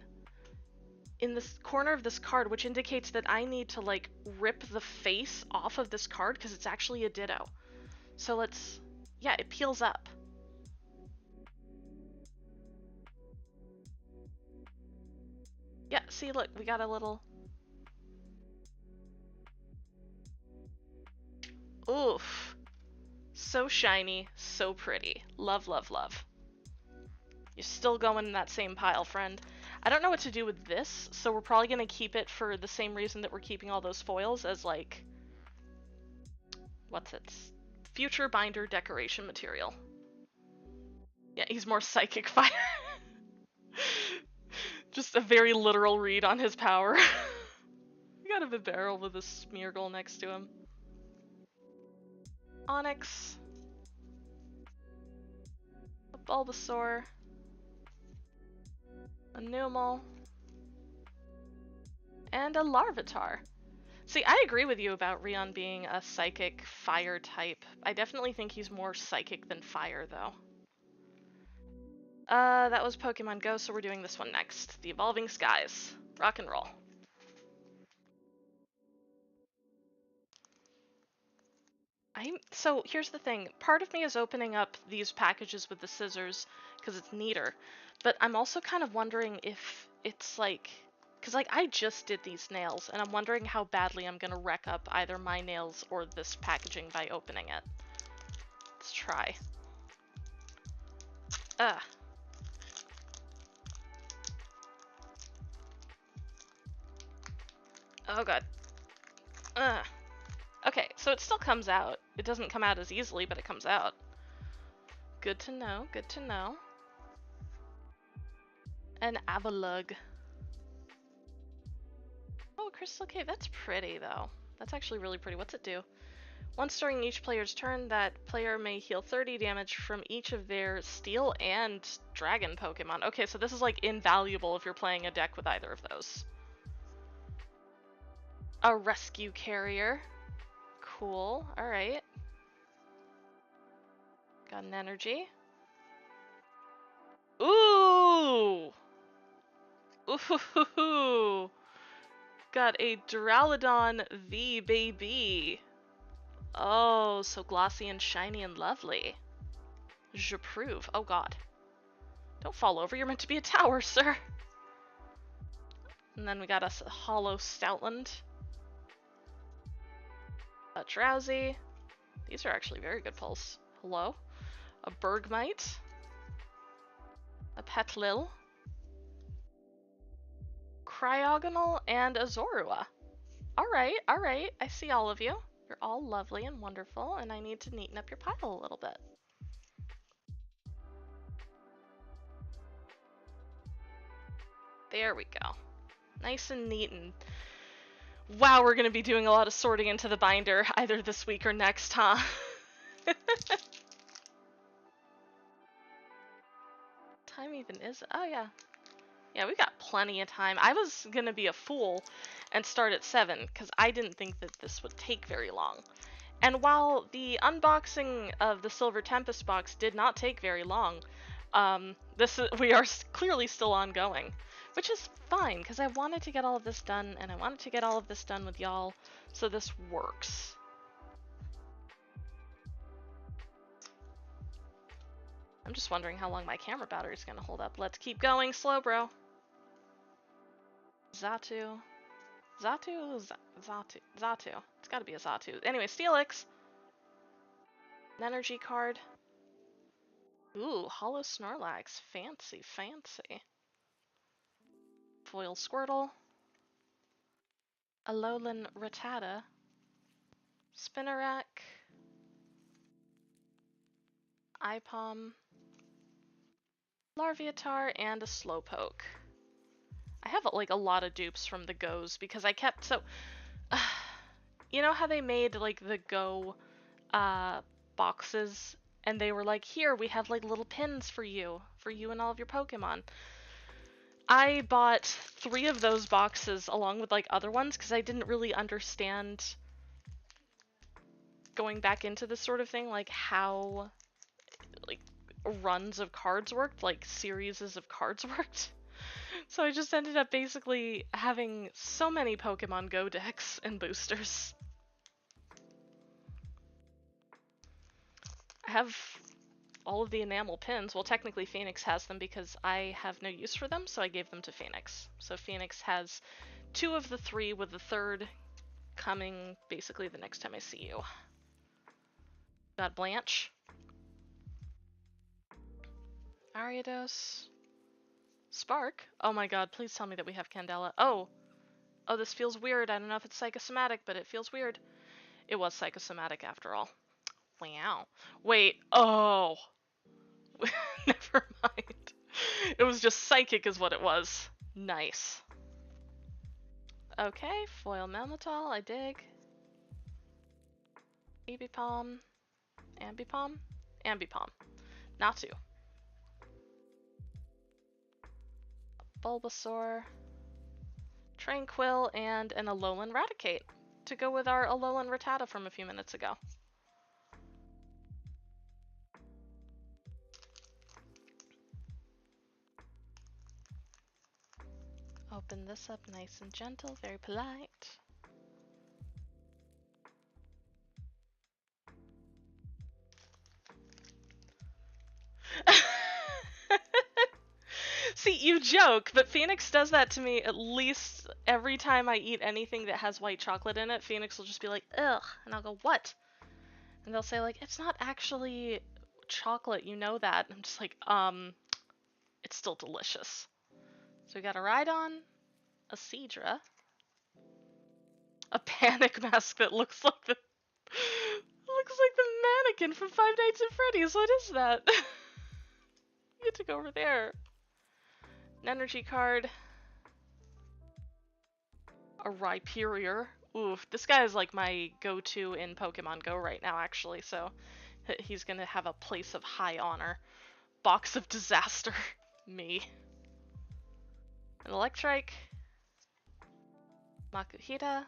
in this corner of this card, which indicates that I need to like rip the face off of this card because it's actually a Ditto. So let's, yeah, it peels up. Yeah, see, look, we got a little. Oof. So shiny, so pretty. Love, love, love. You're still going in that same pile, friend. I don't know what to do with this, so we're probably going to keep it for the same reason that we're keeping all those foils as, like, what's it? Future binder decoration material. Yeah, he's more psychic fire. Just a very literal read on his power. We got a Bibarel with a Smeargle next to him. Onyx. A Bulbasaur. A Numel. And a Larvitar. See, I agree with you about Rion being a psychic fire type. I definitely think he's more psychic than fire, though. That was Pokemon Go, so we're doing this one next. The Evolving Skies. Rock and roll. So here's the thing. Part of me is opening up these packages with the scissors because it's neater, but I'm also kind of wondering if it's like, because like I just did these nails and I'm wondering how badly I'm gonna wreck up either my nails or this packaging by opening it. Let's try. Ugh. Oh god. Ugh. Okay, so it still comes out. It doesn't come out as easily, but it comes out. Good to know, good to know. An Avalugg. Oh, Crystal Cave, that's pretty though. That's actually really pretty. What's it do? Once during each player's turn, that player may heal 30 damage from each of their Steel and Dragon Pokemon. Okay, so this is like invaluable if you're playing a deck with either of those. A Rescue Carrier. Cool, alright. Got an energy. Ooh! Ooh! Got a Duraludon V, baby. Oh, so glossy and shiny and lovely. J'approve. Oh god. Don't fall over, you're meant to be a tower, sir. And then we got us a hollow Stoutland. A Drowsy. These are actually very good pulls. Hello. A Bergmite. A Petlil. Cryogonal and a Zorua. Alright, alright. I see all of you. You're all lovely and wonderful, and I need to neaten up your pile a little bit. There we go. Nice and neat and... Wow, we're going to be doing a lot of sorting into the binder either this week or next, huh? Time even is... Oh, yeah. Yeah, we got plenty of time. I was going to be a fool and start at 7 because I didn't think that this would take very long. And while the unboxing of the Silver Tempest box did not take very long, we are clearly still ongoing, which is fine because I wanted to get all of this done, and I wanted to get all of this done with y'all, so this works. I'm just wondering how long my camera battery is gonna hold up. Let's keep going slow, bro. Xatu. Xatu. It's gotta be a Xatu. Anyway, Steelix. An energy card. Ooh, Hollow Snorlax. Fancy, fancy. Foil Squirtle. Alolan Rattata. Spinarak. Ipom. Larviatar, and a Slowpoke. I have like a lot of dupes from the Go's because I kept you know how they made like the Go boxes and they were like, here we have like little pins for you and all of your Pokemon. I bought 3 of those boxes along with like other ones because I didn't really understand going back into this sort of thing, like how like runs of cards worked, like series of cards worked. So I just ended up basically having so many Pokemon Go decks and boosters. I have all of the enamel pins. Well, technically Phoenix has them because I have no use for them, so I gave them to Phoenix. So Phoenix has 2 of the 3, with the 3rd coming basically the next time I see you. Got Blanche. Ariados. Spark? Oh my god, please tell me that we have Candela. Oh, this feels weird. I don't know if it's psychosomatic, but it feels weird. It was psychosomatic after all. Wow. Wait, oh. Never mind. It was just psychic is what it was. Nice. Okay, foil Melmetal, I dig. Ebipom. Ambipom? Ambipom. Natu. Bulbasaur. Tranquil, and an Alolan Raticate to go with our Alolan Rattata from a few minutes ago. Open this up nice and gentle, very polite. See, you joke, but Phoenix does that to me at least every time I eat anything that has white chocolate in it. Phoenix will just be like, ugh, and I'll go, what? And they'll say like, it's not actually chocolate, you know that. And I'm just like, it's still delicious. So we got a Rhydon, a Seadra, a Panic Mask that looks like the mannequin from Five Nights at Freddy's. What is that? You get to go over there. An energy card. A Rhyperior. Ooh, this guy is like my go-to in Pokemon Go right now, actually, so he's gonna have a place of high honor. Box of Disaster. Me. An Electrike. Makuhita.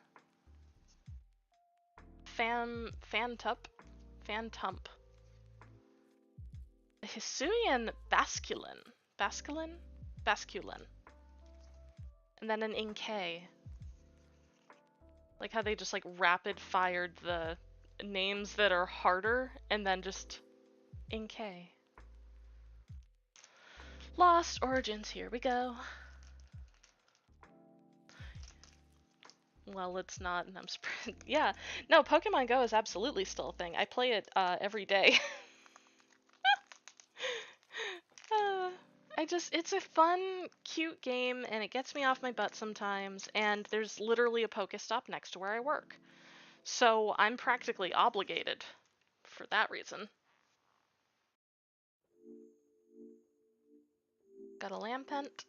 Phantump. Hisuian Basculin. Basculin. And then an Inkay. Like how they just like rapid fired the names that are harder and then just Inkay. Lost Origins, here we go. Well, it's not, and I'm yeah, no, Pokemon Go is absolutely still a thing. I play it every day. It's a fun, cute game, and it gets me off my butt sometimes, and there's literally a Pokestop next to where I work. So I'm practically obligated for that reason. Got a Lampent.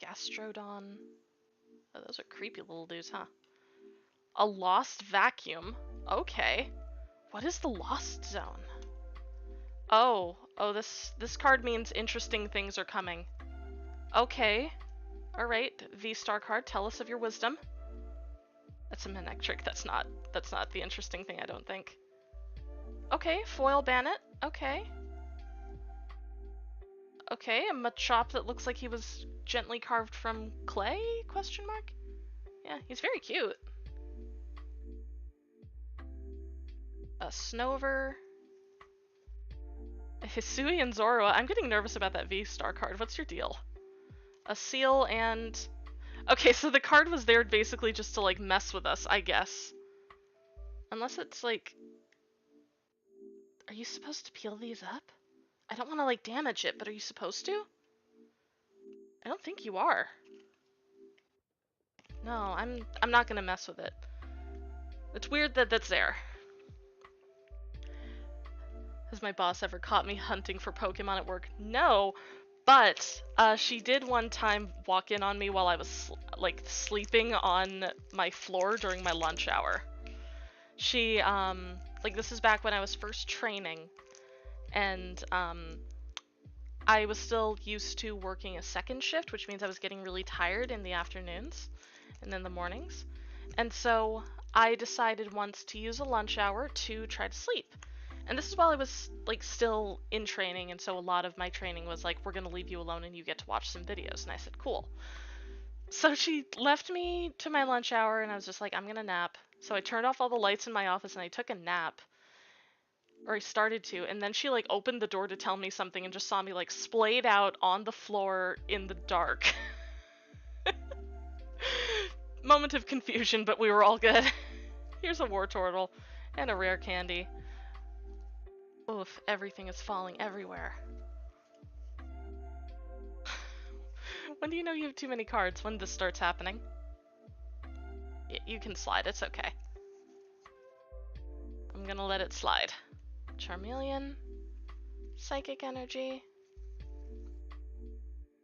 Gastrodon. Oh, those are creepy little dudes, huh? A Lost Vacuum. Okay. What is the Lost Zone? Oh, this card means interesting things are coming. Okay. Alright, V-Star card, tell us of your wisdom. That's a Manectric, that's not the interesting thing, I don't think. Okay, foil Bannet, okay. Okay, a Machop that looks like he was gently carved from clay? Question mark? Yeah, he's very cute. A Snover. Hisui and Zorua. I'm getting nervous about that V-Star card. What's your deal? A seal and... Okay, so the card was there basically just to, like, mess with us, I guess. Unless it's, like... Are you supposed to peel these up? I don't want to, like, damage it, but are you supposed to? I don't think you are. No, I'm not gonna mess with it. It's weird that that's there. Has my boss ever caught me hunting for Pokemon at work? No, but she did one time walk in on me while I was like sleeping on my floor during my lunch hour. She like this is back when I was first training, and I was still used to working a second shift, which means I was getting really tired in the afternoons and in the mornings. And so I decided once to use a lunch hour to try to sleep. And this is while I was like still in training, and so a lot of my training was like, we're gonna leave you alone and you get to watch some videos. And I said, cool. So she left me to my lunch hour, and I was just like, I'm gonna nap. So I turned off all the lights in my office and I took a nap. Or I started to, and then she like opened the door to tell me something and just saw me like splayed out on the floor in the dark. Moment of confusion, but we were all good. Here's a war turtle and a rare candy. Oof, everything is falling everywhere. When do you know you have too many cards? When this starts happening? You can slide, it's okay. I'm gonna let it slide. Charmeleon. Psychic energy.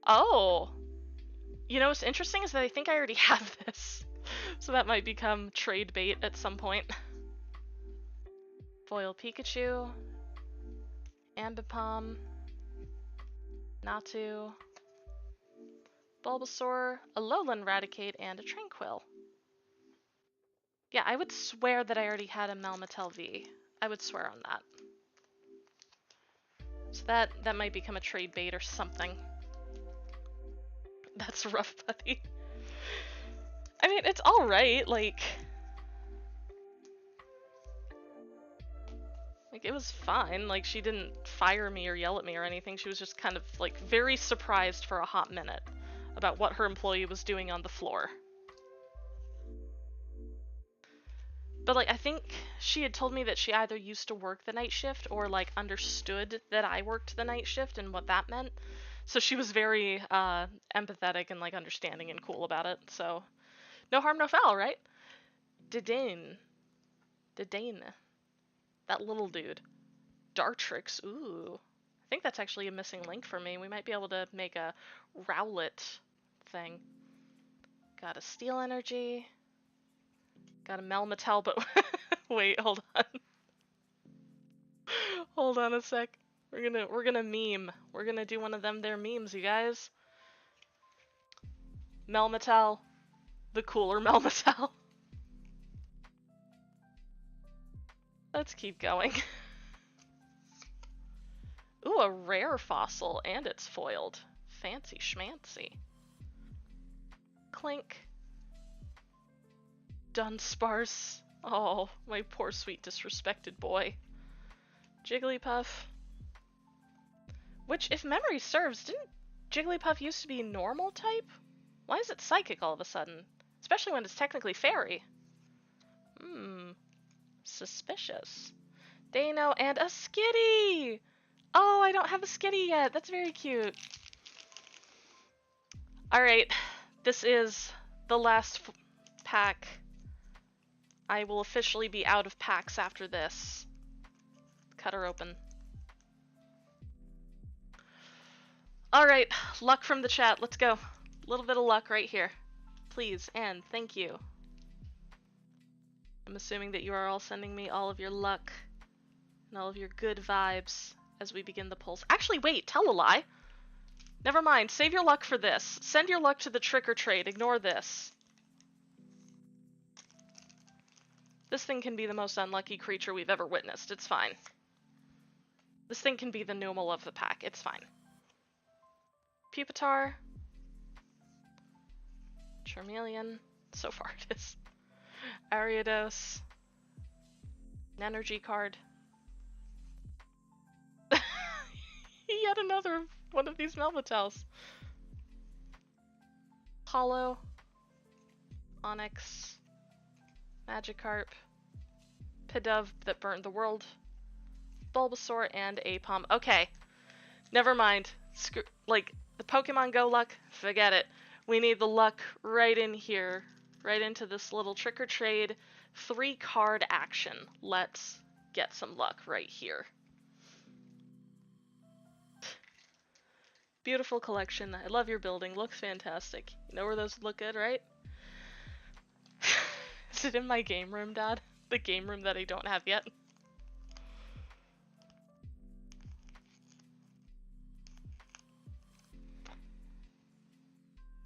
Oh! You know what's interesting is that I think I already have this. So that might become trade bait at some point. Foil Pikachu. Ambipom. Natu. Bulbasaur. A Alolan Raticate, and a Tranquill. Yeah, I would swear that I already had a Melmetal V. I would swear on that. So that might become a trade bait or something. That's rough, buddy. I mean, it's alright, like it was fine. Like, she didn't fire me or yell at me or anything. She was just kind of, like, very surprised for a hot minute about what her employee was doing on the floor. But, like, I think she had told me that she either used to work the night shift or, like, understood that I worked the night shift and what that meant. So she was very empathetic and, like, understanding and cool about it. So, no harm, no foul, right? Didane. That little dude. Dartrix, ooh. I think that's actually a missing link for me. We might be able to make a Rowlet thing. Got a Steel Energy. Got a Melmetal, but wait, hold on. Hold on a sec. We're gonna meme. We're gonna do one of them there memes, you guys. Melmetal. The cooler Melmetal. Let's keep going. Ooh, a rare fossil, and it's foiled. Fancy schmancy. Clink. Dunsparce. Oh, my poor sweet disrespected boy. Jigglypuff. Which, if memory serves, didn't Jigglypuff used to be normal type? Why is it psychic all of a sudden? Especially when it's technically fairy. Suspicious. Dano and a Skitty! Oh, I don't have a Skitty yet. That's very cute. Alright, this is the last pack. I will officially be out of packs after this. Cut her open. Alright, luck from the chat. Let's go. A little bit of luck right here. Please and thank you. I'm assuming that you are all sending me all of your luck and all of your good vibes as we begin the polls. Actually, wait, tell a lie. Never mind, save your luck for this. Send your luck to the trick or trade. Ignore this. This thing can be the most unlucky creature we've ever witnessed. It's fine. This thing can be the Numel of the pack. It's fine. Pupitar. Charmeleon. So far it is. Ariados. An energy card. Yet another one of these Melvitals. Hollow, Onyx, Magikarp, Pidove that burned the world, Bulbasaur, and Apom. Okay, never mind. Like, the Pokemon Go luck, forget it. We need the luck right in here, right into this little trick or trade 3-card action. Let's get some luck right here. Beautiful collection. I love your building. Looks fantastic. You know where those look good, right? Is it in my game room, Dad? The game room that I don't have yet?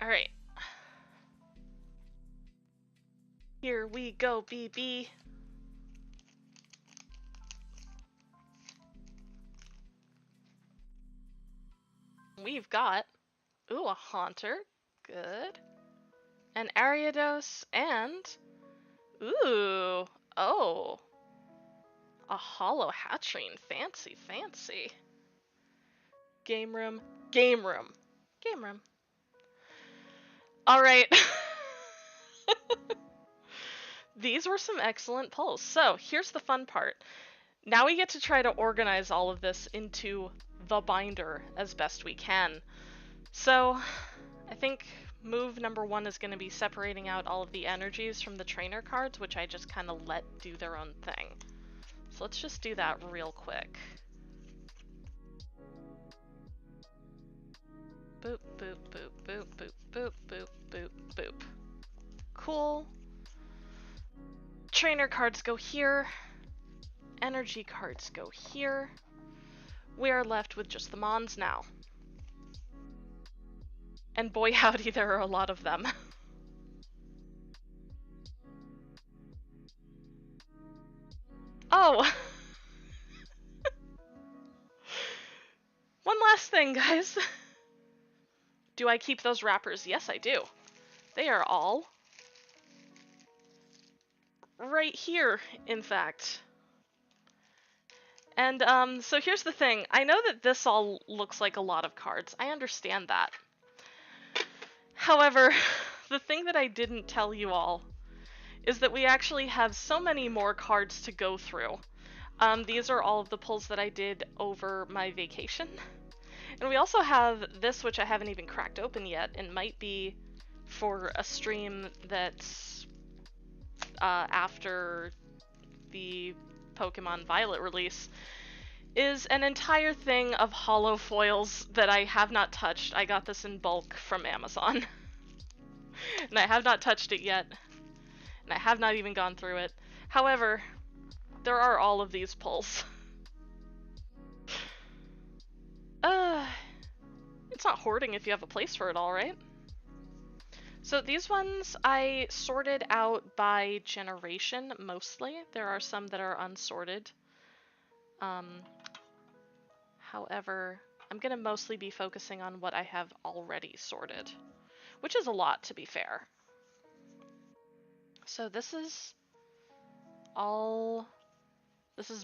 Alright. Here we go, BB. We've got, ooh, a Haunter. Good. An Ariados and, ooh, oh, a Hollow Hatchling. Fancy, fancy. Game room, game room, game room. Alright. These were some excellent pulls. So, here's the fun part. Now we get to try to organize all of this into the binder as best we can. So, I think move number 1 is going to be separating out all of the energies from the trainer cards, which I just kind of let do their own thing. So let's just do that real quick. Boop, boop, boop, boop, boop, boop, boop, boop, boop. Cool. Trainer cards go here. Energy cards go here. We are left with just the Mons now. And boy howdy, there are a lot of them. Oh! One last thing, guys. Do I keep those wrappers? Yes, I do. They are all right here, in fact. And, so here's the thing. I know that this all looks like a lot of cards. I understand that. However, the thing that I didn't tell you all is that we actually have so many more cards to go through. These are all of the pulls that I did over my vacation. And we also have this, which I haven't even cracked open yet, and might be for a stream that's after the Pokemon Violet release, is an entire thing of hollow foils that I have not touched. I got this in bulk from Amazon. And I have not touched it yet. And I have not even gone through it. However, there are all of these pulls. It's not hoarding if you have a place for it all, right? So these ones I sorted out by generation, mostly. There are some that are unsorted. However, I'm going to mostly be focusing on what I have already sorted, which is a lot, to be fair. So this is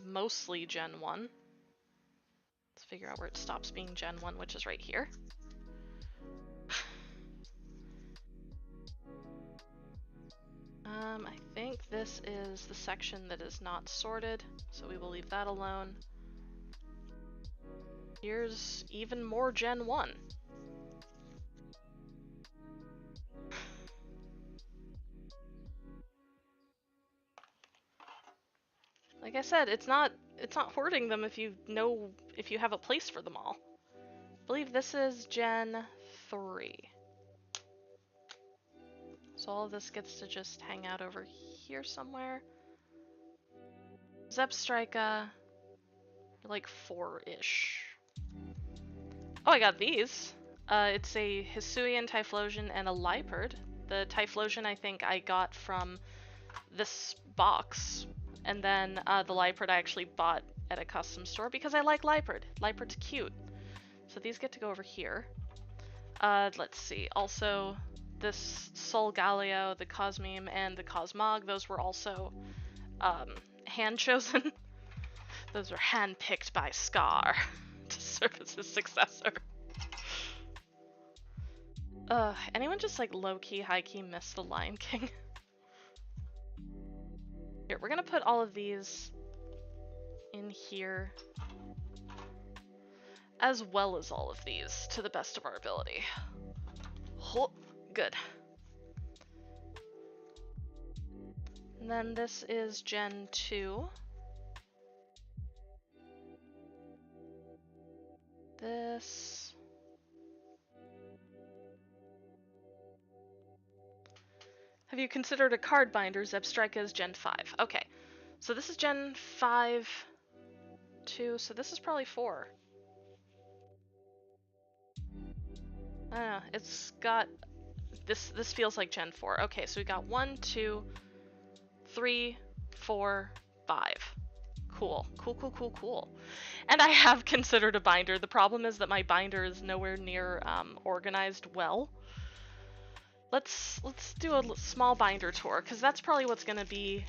mostly Gen 1. Let's figure out where it stops being Gen 1, which is right here. I think this is the section that is not sorted, so we will leave that alone. Here's even more Gen 1. Like I said, it's not hoarding them if you have a place for them all. I believe this is Gen 3. So all of this gets to just hang out over here somewhere. Zepstrika, like 4-ish. Oh, I got these. It's a Hisuian, Typhlosion, and a Liepard. The Typhlosion I think I got from this box, and then the Liepard I actually bought at a custom store because I like Liepard. Liepard's cute. So these get to go over here. Let's see. Also, this Solgaleo, the Cosmeme, and the Cosmog, those were also hand-chosen. Those were hand-picked by Scar to serve as his successor. Anyone just like low-key, high-key miss the Lion King? Here, we're gonna put all of these in here, as well as all of these, to the best of our ability. Oh, good. And then this is Gen 2. This... Have you considered a card binder? Zebstrika is Gen 5. Okay, so this is Gen 5, 2, so this is probably 4. I don't know, it's got... This feels like Gen 4. Okay, so we got 1, 2, 3, 4, 5. Cool. Cool. And I have considered a binder. The problem is that my binder is nowhere near organized well. Let's do a small binder tour, because that's probably what's going to be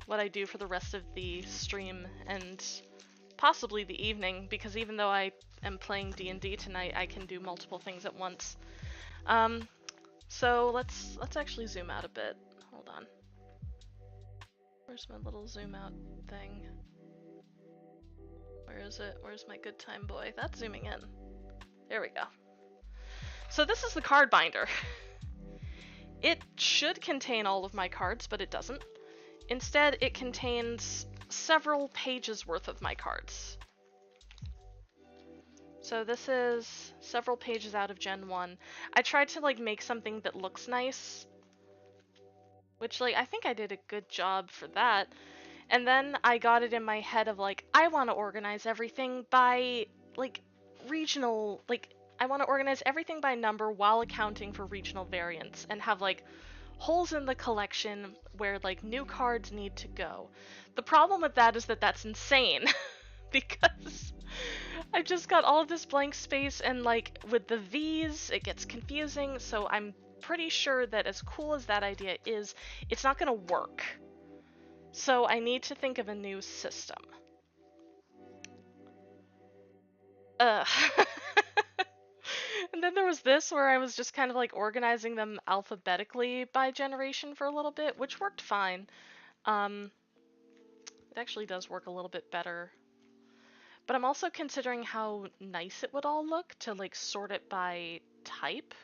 what I do for the rest of the stream and possibly the evening, because even though I am playing D&D tonight, I can do multiple things at once. So let's actually zoom out a bit. Hold on. Where's my little zoom out thing? Where is it? Where's my good time boy? That's zooming in. There we go. So this is the card binder. It should contain all of my cards, but it doesn't. Instead, it contains several pages worth of my cards. So this is several pages out of Gen 1. I tried to like make something that looks nice, which like I think I did a good job for that. And then I got it in my head of like, I want to organize everything by like regional, like I want to organize everything by number while accounting for regional variance and have like holes in the collection where like new cards need to go. The problem with that is that that's insane because I've just got all of this blank space and like with the V's it gets confusing, so I'm pretty sure that as cool as that idea is, it's not gonna work. So I need to think of a new system. And then there was this where I was just kind of like organizing them alphabetically by generation for a little bit, which worked fine. It actually does work a little bit better. But I'm also considering how nice it would all look to like sort it by type.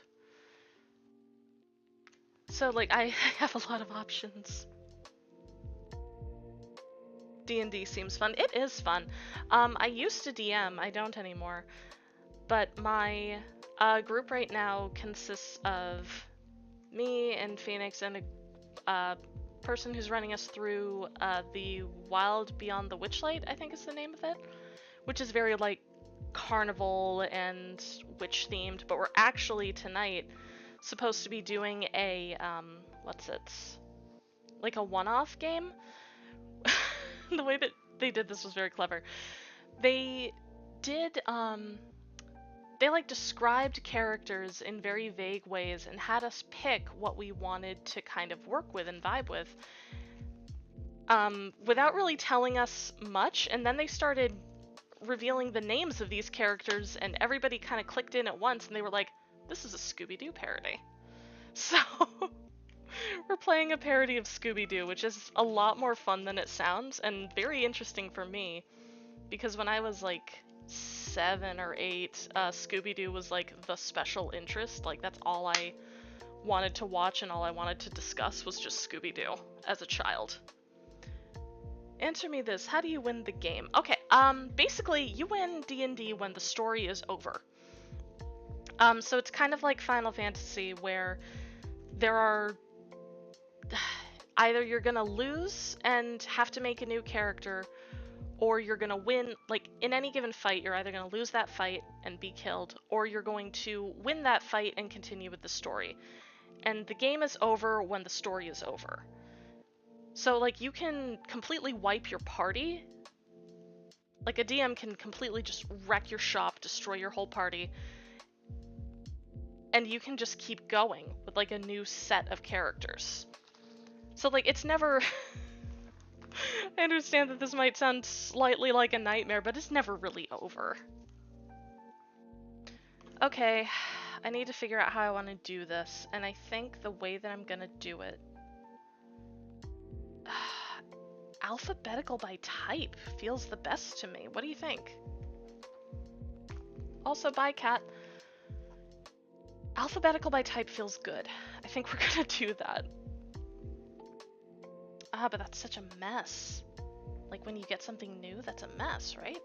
So like I have a lot of options. D&D seems fun. It is fun. I used to DM, I don't anymore. But my group right now consists of me and Phoenix and a person who's running us through the Wild Beyond the Witchlight, I think is the name of it, which is very like carnival and witch themed, but we're actually tonight supposed to be doing a like a one-off game. The way that they did this was very clever. They did they like described characters in very vague ways and had us pick what we wanted to kind of work with and vibe with, without really telling us much. And then they started revealing the names of these characters and everybody kind of clicked in at once and they were like, this is a Scooby-Doo parody. So we're playing a parody of Scooby-Doo, which is a lot more fun than it sounds and very interesting for me, because when I was like 7 or 8, Scooby-Doo was like the special interest. Like that's all I wanted to watch and all I wanted to discuss was just Scooby-Doo as a child. Answer me this, how do you win the game? Okay, basically you win D&D when the story is over. So it's kind of like Final Fantasy where there are either you're gonna lose and have to make a new character, or you're gonna win. Like in any given fight, you're either gonna lose that fight and be killed, or you're going to win that fight and continue with the story. And the game is over when the story is over. So like you can completely wipe your party. Like a DM can completely just wreck your shop, destroy your whole party, and you can just keep going with like a new set of characters. So like it's never I understand that this might sound slightly like a nightmare, but it's never really over. Okay, I need to figure out how I want to do this, and I think the way that I'm gonna do it... alphabetical by type feels the best to me. What do you think? Also, bye, cat. Alphabetical by type feels good. I think we're gonna do that. Ah, but that's such a mess. Like, when you get something new, that's a mess, right?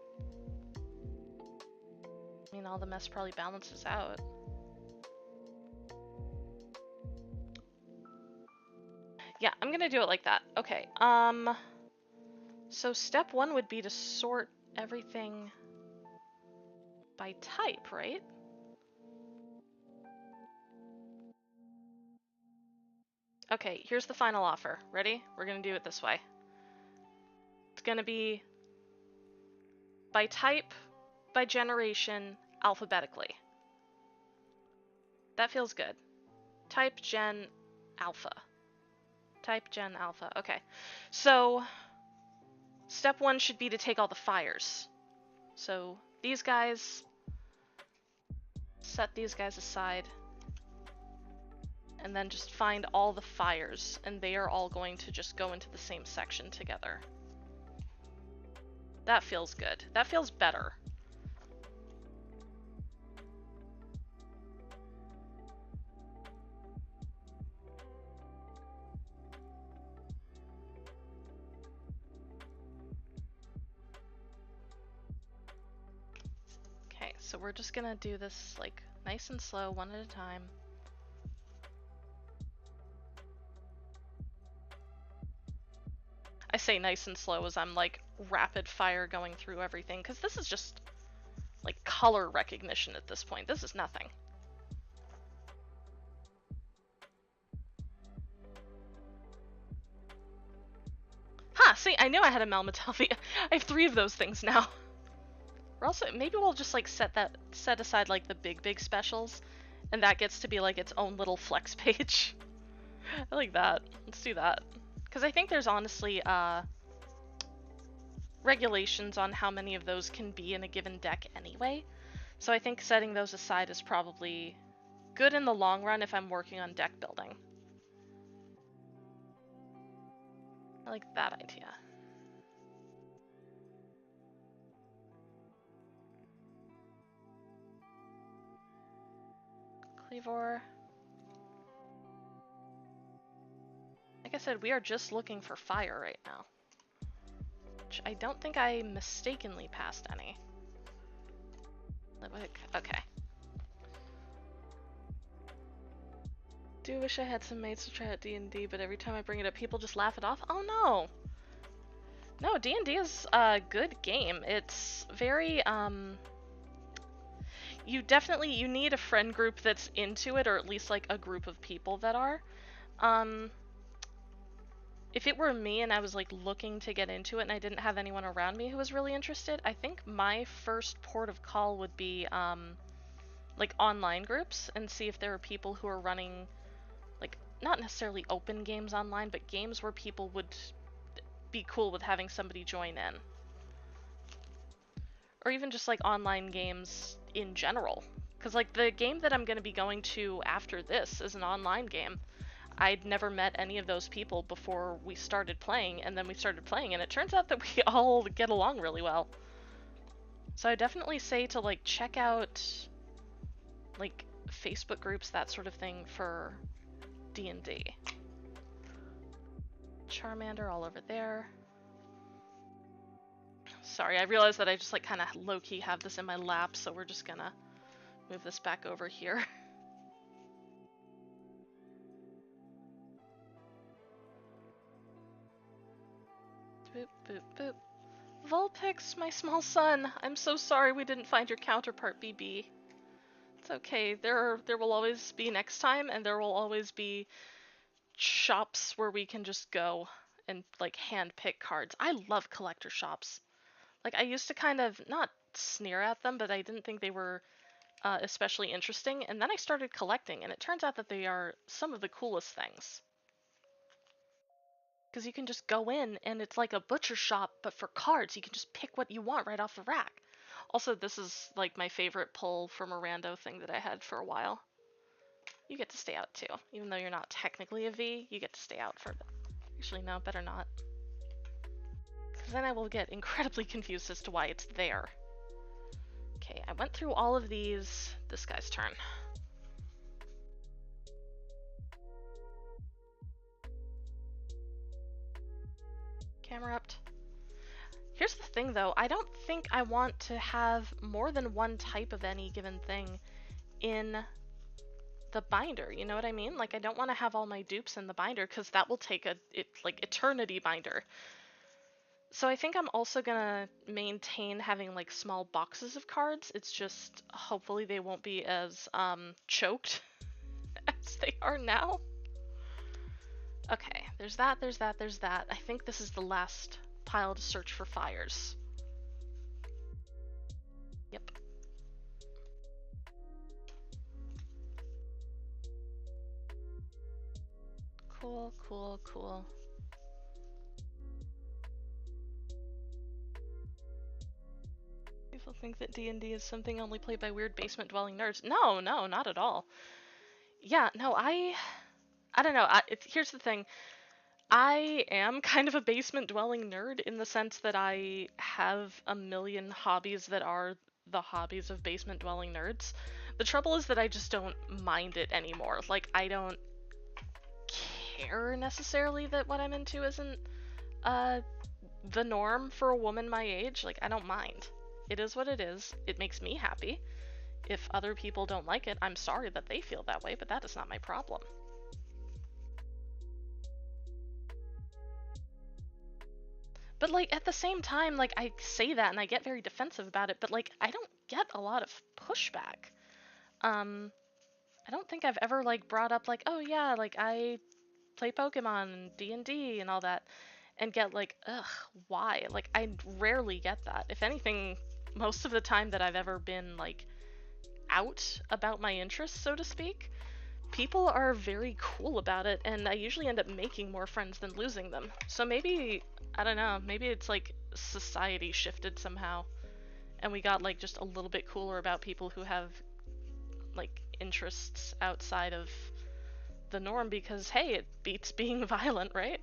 I mean, all the mess probably balances out. Yeah, I'm gonna do it like that. Okay, so step one would be to sort everything by type, right? Okay, here's the final offer. Ready? We're gonna do it this way. It's gonna be by type, by generation, alphabetically. That feels good. Type, gen, alpha. Type, gen, alpha. Okay. So, step one should be to take all the fires. So, these guys, set these guys aside, and then just find all the fires, and they are all going to just go into the same section together. That feels good. That feels better. Okay, so we're just gonna do this like nice and slow, one at a time. I say nice and slow as I'm like rapid fire going through everything, because this is just like color recognition at this point. This is nothing. Ha! See, I knew I had a Melmetalvia. I have 3 of those things now. We're also, maybe we'll just like set aside like the big specials, and that gets to be like its own little flex page. I like that. Let's do that. Because I think there's honestly regulations on how many of those can be in a given deck anyway. So I think setting those aside is probably good in the long run if I'm working on deck building. I like that idea. Cleavor. Like I said, we are just looking for fire right now. Which I don't think I mistakenly passed any. Okay. Do wish I had some mates to try out D&D, but every time I bring it up, people just laugh it off. Oh no! No, D&D is a good game. It's very, you need a friend group that's into it, or at least like a group of people that are. If it were me and I was like looking to get into it and I didn't have anyone around me who was really interested, I think my first port of call would be like online groups, and see if there are people who are running like not necessarily open games online, but games where people would be cool with having somebody join in. Or even just like online games in general. Because like the game that I'm going to be going to after this is an online game. I'd never met any of those people before we started playing, and then we started playing, and it turns out that we all get along really well. So I definitely say to like check out like Facebook groups, that sort of thing for D&D. Charmander all over there. Sorry, I realized that I just like kind of low-key have this in my lap, so we're just gonna move this back over here. Boop, boop, boop. Vulpix, my small son, I'm so sorry we didn't find your counterpart, BB. It's okay, there will always be next time, and there will always be shops where we can just go and like hand pick cards. I love collector shops. Like, I used to kind of not sneer at them, but I didn't think they were especially interesting, and then I started collecting, and it turns out that they are some of the coolest things. Because you can just go in, and it's like a butcher shop, but for cards. You can just pick what you want right off the rack. Also, this is like my favorite pull from a rando thing that I had for a while. You get to stay out too. Even though you're not technically a V, you get to stay out for a bit. Actually, no, better not. Because then I will get incredibly confused as to why it's there. Okay, I went through all of these. This guy's turn. Camera up. Here's the thing though, I don't think I want to have more than one type of any given thing in the binder, you know what I mean? Like I don't want to have all my dupes in the binder because that will take like eternity binder. So I think I'm also gonna maintain having like small boxes of cards. It's just hopefully they won't be as choked as they are now. Okay, there's that, there's that, there's that. I think this is the last pile to search for fires. Yep. Cool, cool, cool. People think that D&D is something only played by weird basement-dwelling nerds. No, no, not at all. Yeah, no, I don't know. Here's the thing. I am kind of a basement-dwelling nerd in the sense that I have a million hobbies that are the hobbies of basement-dwelling nerds. The trouble is that I just don't mind it anymore. Like, I don't care necessarily that what I'm into isn't the norm for a woman my age. Like, I don't mind. It is what it is. It makes me happy. If other people don't like it, I'm sorry that they feel that way, but that is not my problem. But like at the same time, like I say that and I get very defensive about it, but like I don't get a lot of pushback. I don't think I've ever like brought up like, oh yeah, like I play Pokemon and D&D and all that, and get like, ugh, why? Like I rarely get that. If anything, most of the time that I've ever been like out about my interests, so to speak, people are very cool about it, and I usually end up making more friends than losing them. So maybe, I don't know, maybe it's like society shifted somehow, and we got like just a little bit cooler about people who have like interests outside of the norm because, hey, it beats being violent, right?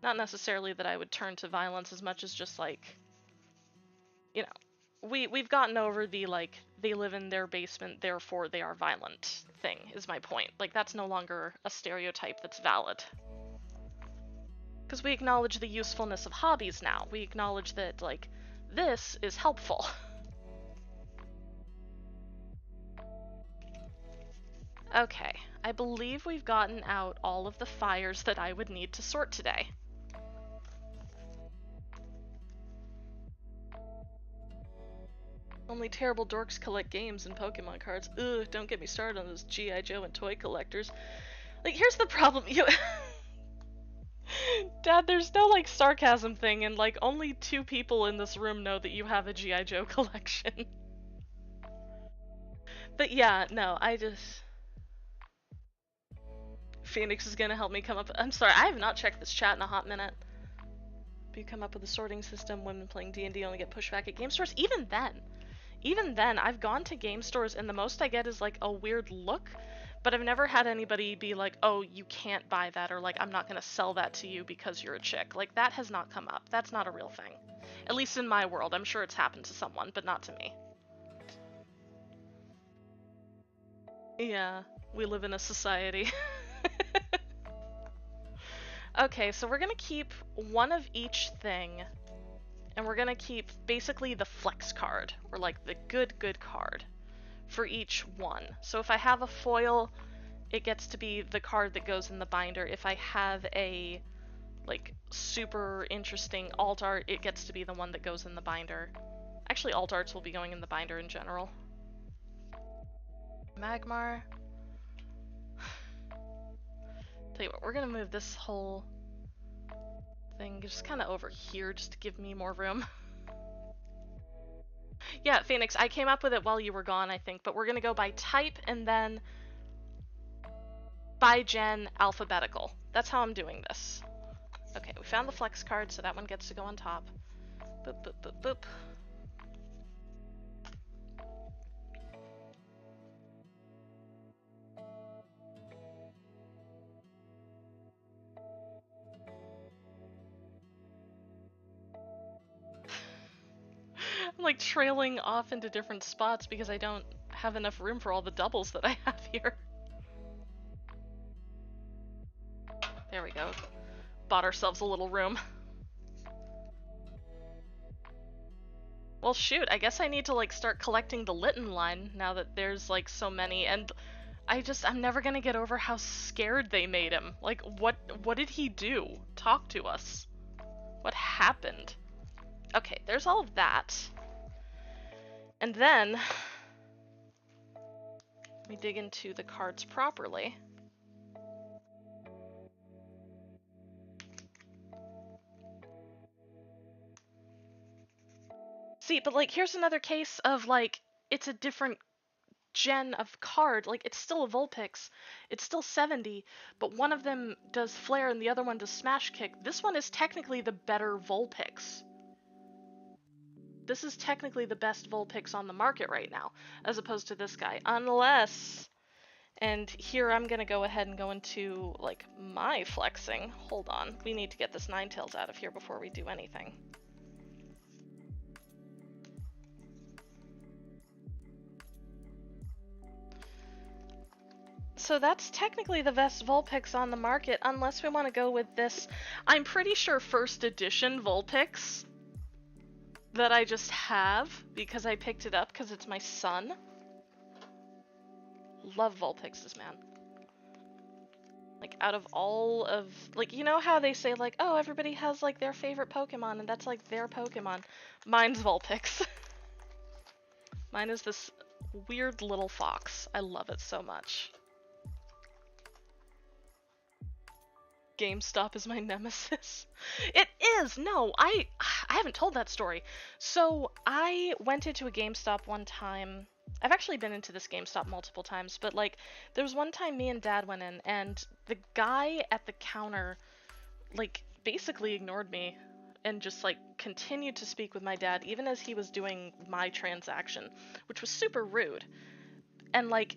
Not necessarily that I would turn to violence as much as just like, you know, we've gotten over the like they live in their basement therefore they are violent thing is my point. Like that's no longer a stereotype that's valid. Because we acknowledge the usefulness of hobbies now. We acknowledge that like this is helpful. Okay, I believe we've gotten out all of the fires that I would need to sort today. Only terrible dorks collect games and Pokemon cards. Ugh, don't get me started on those G.I. Joe and toy collectors. Like, here's the problem. Dad, there's no, like, sarcasm thing, and, like, only 2 people in this room know that you have a G.I. Joe collection. But yeah, no, I just... Phoenix is gonna help me come up... I'm sorry, I have not checked this chat in a hot minute. But you come up with a sorting system, women playing D&D only get pushback at game stores. Even then, I've gone to game stores and the most I get is like a weird look, but I've never had anybody be like, oh, you can't buy that, or like, I'm not gonna sell that to you because you're a chick. Like, that has not come up. That's not a real thing. At least in my world. I'm sure it's happened to someone, but not to me. Yeah, we live in a society. Okay, so we're gonna keep one of each thing, and we're gonna keep basically the flex card, or like the good card, for each one. So if I have a foil, it gets to be the card that goes in the binder. If I have a like super interesting alt art, it gets to be the one that goes in the binder. Actually, alt arts will be going in the binder in general. Magmar. Tell you what, we're gonna move this whole thing just kind of over here just to give me more room. Yeah, Phoenix, I came up with it while you were gone, I think, but we're gonna go by type and then by gen alphabetical. That's how I'm doing this. Okay, we found the flex card, so that one gets to go on top. Boop, boop, boop, boop. I'm like trailing off into different spots because I don't have enough room for all the doubles that I have here. There we go. Bought ourselves a little room. Well, shoot, I guess I need to like start collecting the Litten line now that there's like so many, and I'm never gonna get over how scared they made him. Like, what did he do? Talk to us. What happened? Okay, there's all of that. And then we dig into the cards properly. See, but like, here's another case of like, it's a different gen of card. Like, it's still a Vulpix, it's still 70, but one of them does Flare and the other one does Smash Kick. This one is technically the better Vulpix. This is technically the best Vulpix on the market right now, as opposed to this guy. Unless, and here I'm gonna go ahead and go into, like, my flexing. Hold on, we need to get this Ninetales out of here before we do anything. So that's technically the best Vulpix on the market, unless we want to go with this, I'm pretty sure first edition Vulpix that I just have because I picked it up because it's my son. Love Vulpixes, man. Like, out of all of, like, you know how they say, like, oh, everybody has, like, their favorite Pokemon, and that's, like, their Pokemon. Mine's Vulpix. Mine is this weird little fox. I love it so much. GameStop is my nemesis. It is! No, I haven't told that story. So, I went into a GameStop one time. I've actually been into this GameStop multiple times, but like, there was one time me and Dad went in, and the guy at the counter, like, basically ignored me and just like continued to speak with my dad even as he was doing my transaction, which was super rude. And like,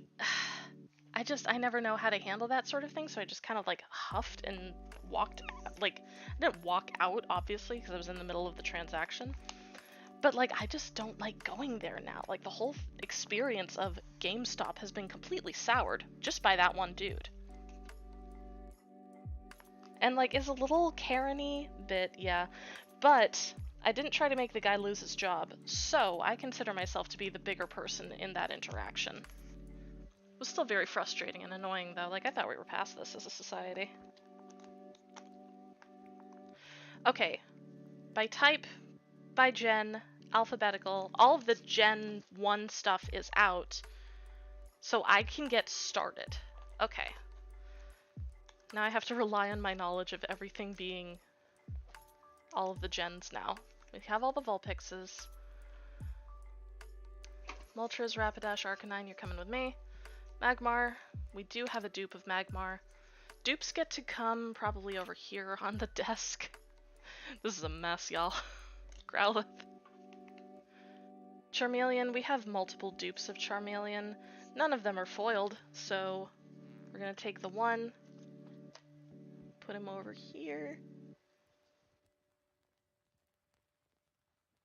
I never know how to handle that sort of thing, so I just kind of like huffed and walked, like, I didn't walk out obviously because I was in the middle of the transaction. But like, I just don't like going there now. Like, the whole experience of GameStop has been completely soured just by that one dude. And like, is a little Karen-y bit, yeah. But I didn't try to make the guy lose his job, so I consider myself to be the bigger person in that interaction. It was still very frustrating and annoying though. Like, I thought we were past this as a society. Okay. By type, by gen, alphabetical, all of the Gen 1 stuff is out, so I can get started. Okay. Now I have to rely on my knowledge of everything being all of the gens now. We have all the Vulpixes. Moltres, Rapidash, Arcanine, you're coming with me. Magmar, we do have a dupe of Magmar. Dupes get to come probably over here on the desk. This is a mess, y'all. Growlithe. Charmeleon, we have multiple dupes of Charmeleon. None of them are foiled, so we're gonna take the one, put him over here.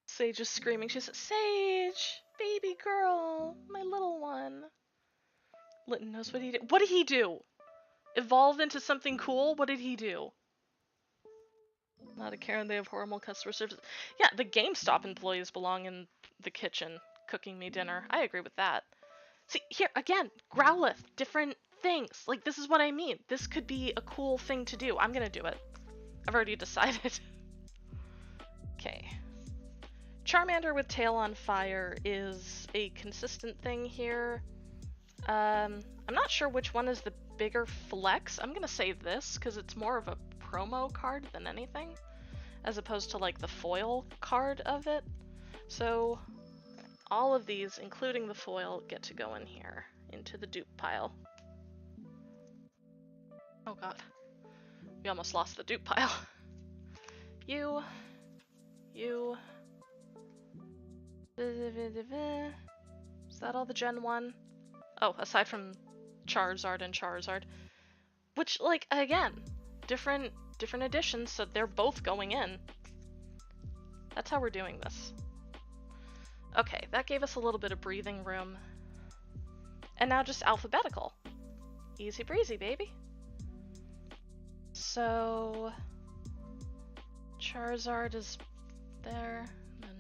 Sage is screaming. She says, Sage! Baby girl! My little one! Litten knows what he did. What did he do? Evolve into something cool? What did he do? Not a Karen, they have horrible customer service. Yeah, the GameStop employees belong in the kitchen cooking me dinner. I agree with that. See, here, again, Growlithe, different things. Like, this is what I mean. This could be a cool thing to do. I'm gonna do it. I've already decided. Okay. Charmander with Tail on Fire is a consistent thing here. I'm not sure which one is the bigger flex. I'm gonna say this, because it's more of a promo card than anything, as opposed to like the foil card of it. So all of these, including the foil, get to go in here, into the dupe pile. Oh god. We almost lost the dupe pile. you. You. Is that all the Gen 1? Oh, aside from Charizard and Charizard. Which, like, again, different editions, so they're both going in. That's how we're doing this. Okay, that gave us a little bit of breathing room. And now just alphabetical. Easy breezy, baby. So... Charizard is there. And,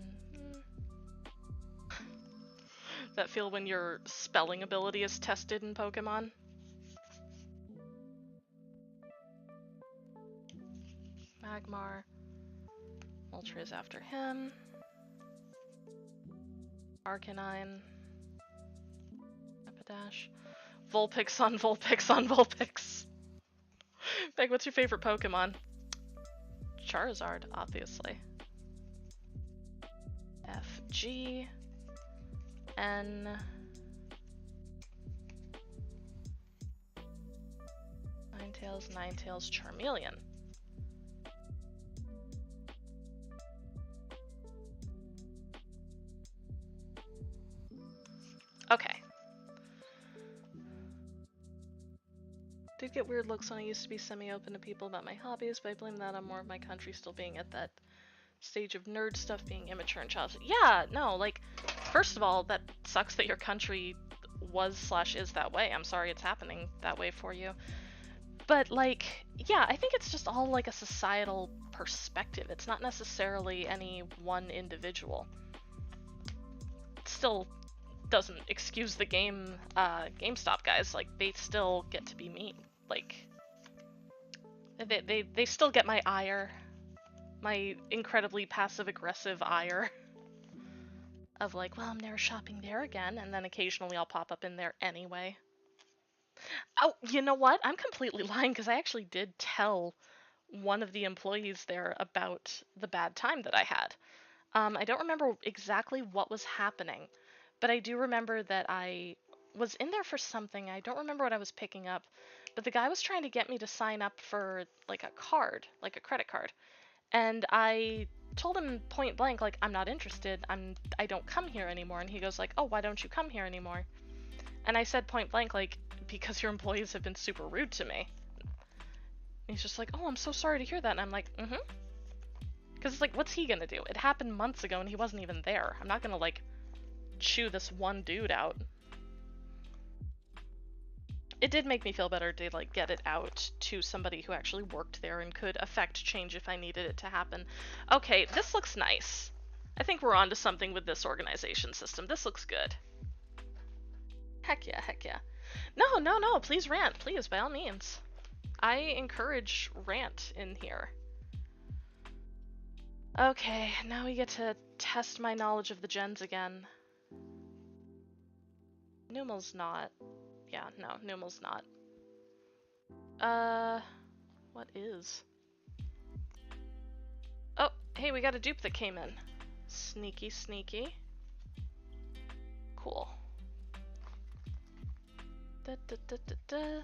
that feel when your spelling ability is tested in Pokemon? Magmar. Ultra is after him. Arcanine. Rapidash. Vulpix on Vulpix on Vulpix. Meg, what's your favorite Pokemon? Charizard, obviously. F, G, N. Ninetales, Charmeleon. Okay. Did get weird looks when I used to be semi-open to people about my hobbies, but I blame that on more of my country still being at that stage of nerd stuff, being immature and childish. Yeah, no, like, first of all, that sucks that your country was/is that way. I'm sorry it's happening that way for you. But, like, yeah, I think it's just all, like, a societal perspective. It's not necessarily any one individual. It still doesn't excuse the GameStop guys. Like, they still get to be mean. Like, they still get my ire. My incredibly passive-aggressive ire. Of like, well, I'm never shopping there again, and then occasionally I'll pop up in there anyway. Oh, you know what? I'm completely lying, because I actually did tell one of the employees there about the bad time that I had. I don't remember exactly what was happening, but I do remember that I was in there for something. I don't remember what I was picking up, but the guy was trying to get me to sign up for, like, a card, like a credit card. And I told him point blank, like, I'm not interested. I don't come here anymore. And he goes like, oh, why don't you come here anymore? And I said point blank, like, because your employees have been super rude to me. And he's just like, oh, I'm so sorry to hear that. And I'm like, mm-hmm. Because it's like, what's he gonna do? It happened months ago and he wasn't even there. I'm not gonna, like, chew this one dude out. It did make me feel better to, like, get it out to somebody who actually worked there and could affect change if I needed it to happen. Okay, this looks nice. I think we're onto something with this organization system. This looks good. Heck yeah, heck yeah. No, please rant, please, by all means. I encourage rant in here. Okay, now we get to test my knowledge of the gens again. Numel's not. Yeah, no, Numel's not. What is? Oh, hey, we got a dupe that came in. Sneaky, sneaky. Cool. Da, da, da, da, da.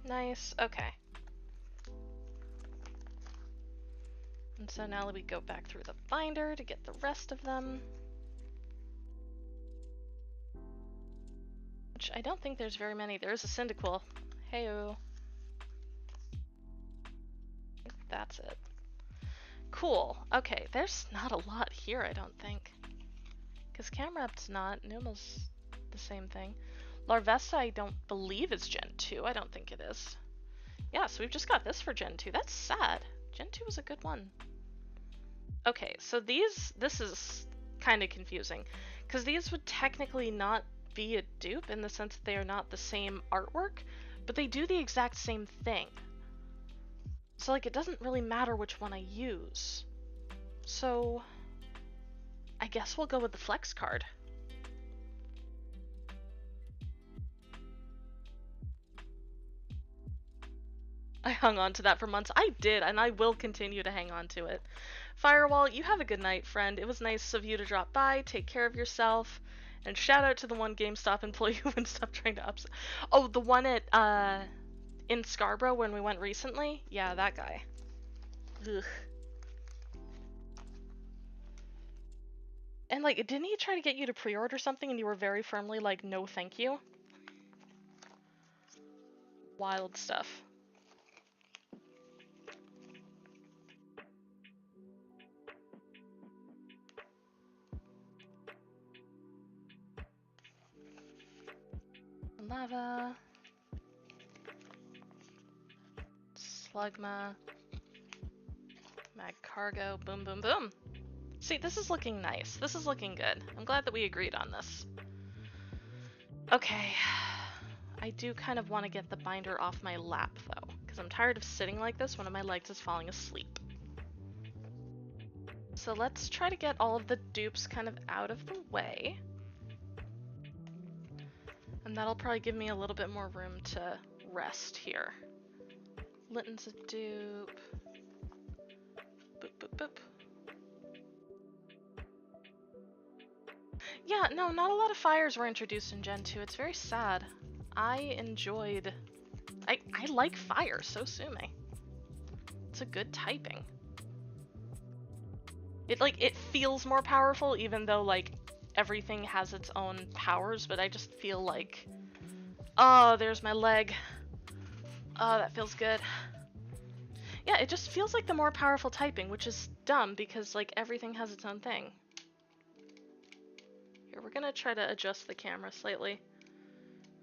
Nice, okay. And so now we go back through the binder to get the rest of them. Which I don't think there's very many. There's a Cyndaquil. Heyo. That's it. Cool. Okay, there's not a lot here, I don't think. Because Camerap's not. Numel's the same thing. Larvesta I don't believe is Gen 2. I don't think it is. Yeah, so we've just got this for Gen 2. That's sad. Gen 2 was a good one. Okay, so this is kind of confusing. Because these would technically not be a dupe in the sense that they are not the same artwork, but they do the exact same thing. So, like, it doesn't really matter which one I use. So, I guess we'll go with the Flex card. I hung on to that for months. I did, and I will continue to hang on to it. Firewall, you have a good night, friend. It was nice of you to drop by. Take care of yourself. And shout out to the one GameStop employee who wouldn't stop trying to upsell. Oh, the one at in Scarborough when we went recently? Yeah, that guy. Ugh. And like, didn't he try to get you to pre-order something and you were very firmly like, no thank you? Wild stuff. Lava. Slugma. Mag cargo. Boom, boom, boom. See, this is looking nice. This is looking good. I'm glad that we agreed on this. Okay. I do kind of want to get the binder off my lap, though, because I'm tired of sitting like this. One of my legs is falling asleep. So let's try to get all of the dupes kind of out of the way. And that'll probably give me a little bit more room to rest here. Litton's a dupe. Boop, boop, boop. Yeah, no, not a lot of fires were introduced in Gen 2. It's very sad. I enjoyed... I like fire, so sue me. It's a good typing. It feels more powerful, even though, like, everything has its own powers, but I just feel like... Oh, there's my leg. Oh, that feels good. Yeah, it just feels like the more powerful typing, which is dumb, because, like, everything has its own thing. Here, we're gonna try to adjust the camera slightly.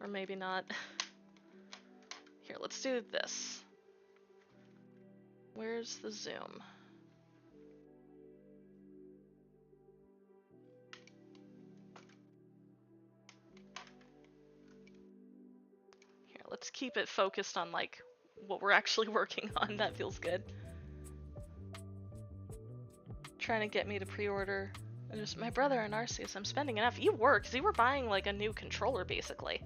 Or maybe not. Here, let's do this. Where's the zoom? Here, let's keep it focused on, like, what we're actually working on. That feels good. Trying to get me to pre-order. Just my brother and Arceus, I'm spending enough. You were, because you were buying, like, a new controller, basically.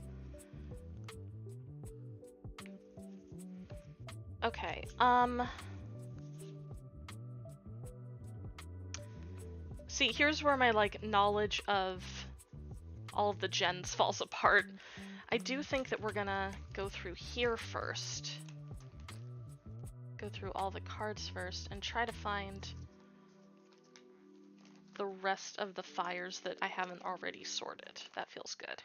Okay, see, here's where my, like, knowledge of all of the gens falls apart. I do think that we're gonna go through here first. Go through all the cards first and try to find the rest of the fires that I haven't already sorted. That feels good.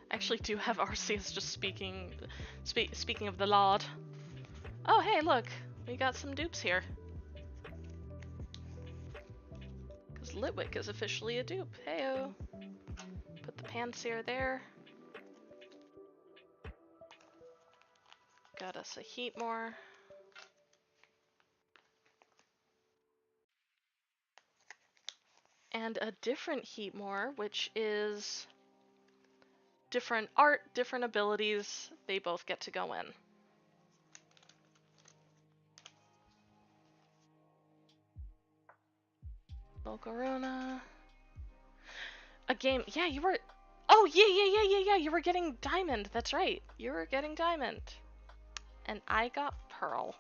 I actually do have Arceus just speaking of the Lord. Oh, hey, look, we got some dupes here. Because Litwick is officially a dupe. Heyo. Put the Pansear there. Got us a Heatmore. And a different Heatmore, which is different art, different abilities. They both get to go in. Volcarona. A game. Yeah, you were. Oh, yeah. You were getting Diamond. That's right. You were getting Diamond. And I got Pearl.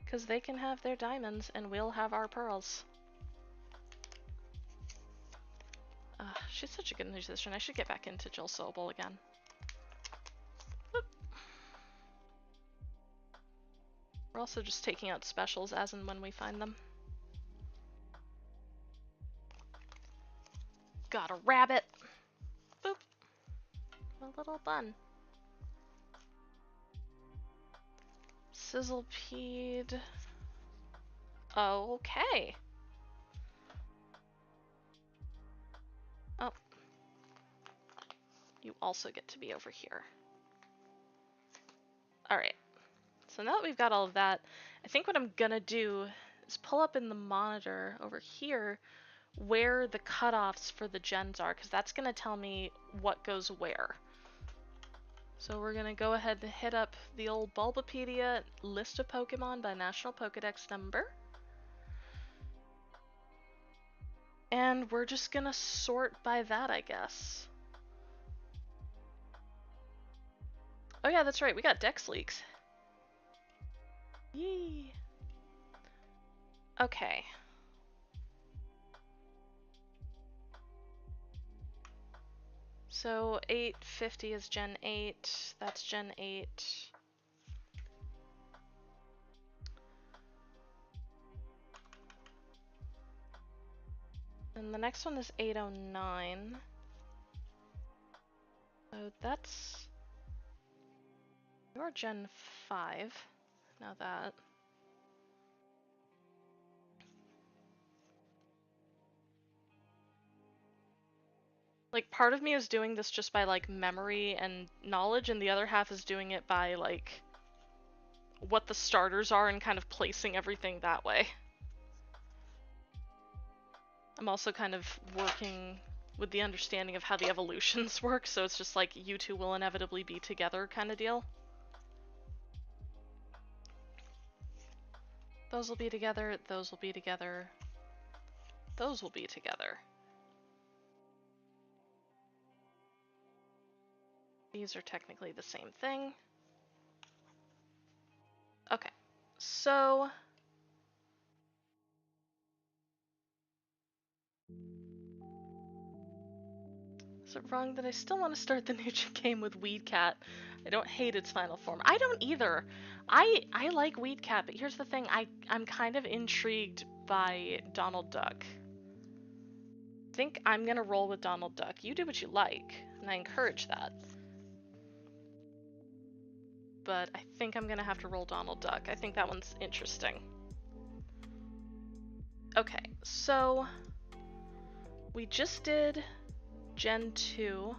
Because they can have their diamonds and we'll have our pearls. She's such a good musician. I should get back into Jill Sobel again. Boop. We're also just taking out specials as and when we find them. Got a rabbit. Boop. A little bun. Sizzlepede. Okay. Oh. You also get to be over here. Alright. So now that we've got all of that, I think what I'm gonna do is pull up in the monitor over here where the cutoffs for the gens are, because that's gonna tell me what goes where. So we're gonna go ahead and hit up the old Bulbapedia list of Pokemon by National Pokedex number. And we're just gonna sort by that, I guess. Oh yeah, that's right, we got Dex leaks. Yee. Okay. So 850 is Gen 8, that's Gen 8. And the next one is 809. So that's... You're Gen 5. Now that... Like, part of me is doing this just by, like, memory and knowledge, and the other half is doing it by, like, what the starters are and kind of placing everything that way. I'm also kind of working with the understanding of how the evolutions work, so it's just like you two will inevitably be together kind of deal. Those will be together, those will be together, those will be together. These are technically the same thing. Okay, so... Is it wrong that I still want to start the new game with Weedcat? I don't hate its final form. I don't either. I like Weedcat, but here's the thing. I'm kind of intrigued by Donald Duck. I think I'm gonna roll with Donald Duck. You do what you like, and I encourage that. But I think I'm gonna have to roll Donald Duck. I think that one's interesting. Okay, so we just did Gen 2.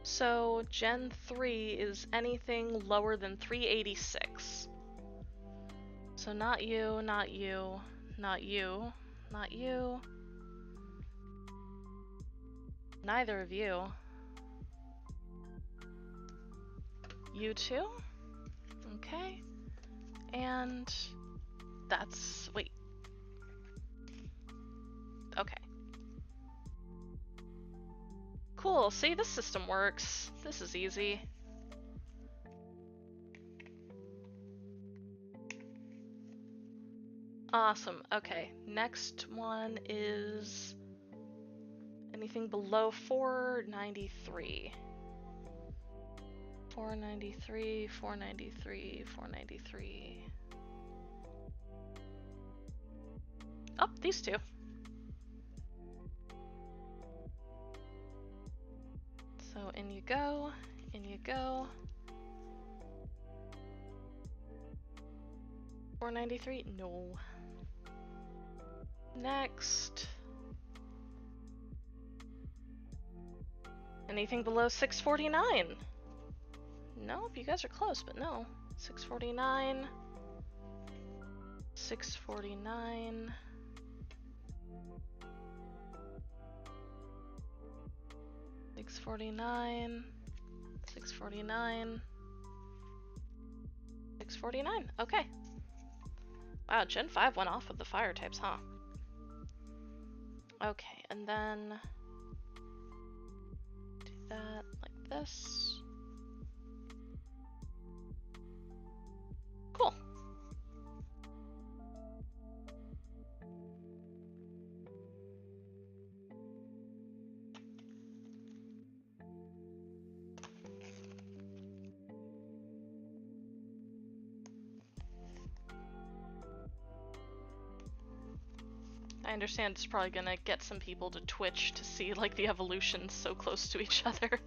So Gen 3 is anything lower than 386. So not you, not you, not you, not you. Neither of you. You two? Okay. And that's... wait. Okay. Cool, see, this system works. This is easy. Awesome, okay. Next one is... anything below 493. 493, 493, 493. Oh, these two. So in you go, in you go. 493? No. Next. Anything below 649? Nope, you guys are close, but no. 649. 649. 649. 649. 649. Okay. Wow, Gen 5 went off with the fire types, huh? Okay, and then do that like this. Cool. I understand it's probably gonna get some people to Twitch to see like the evolutions so close to each other.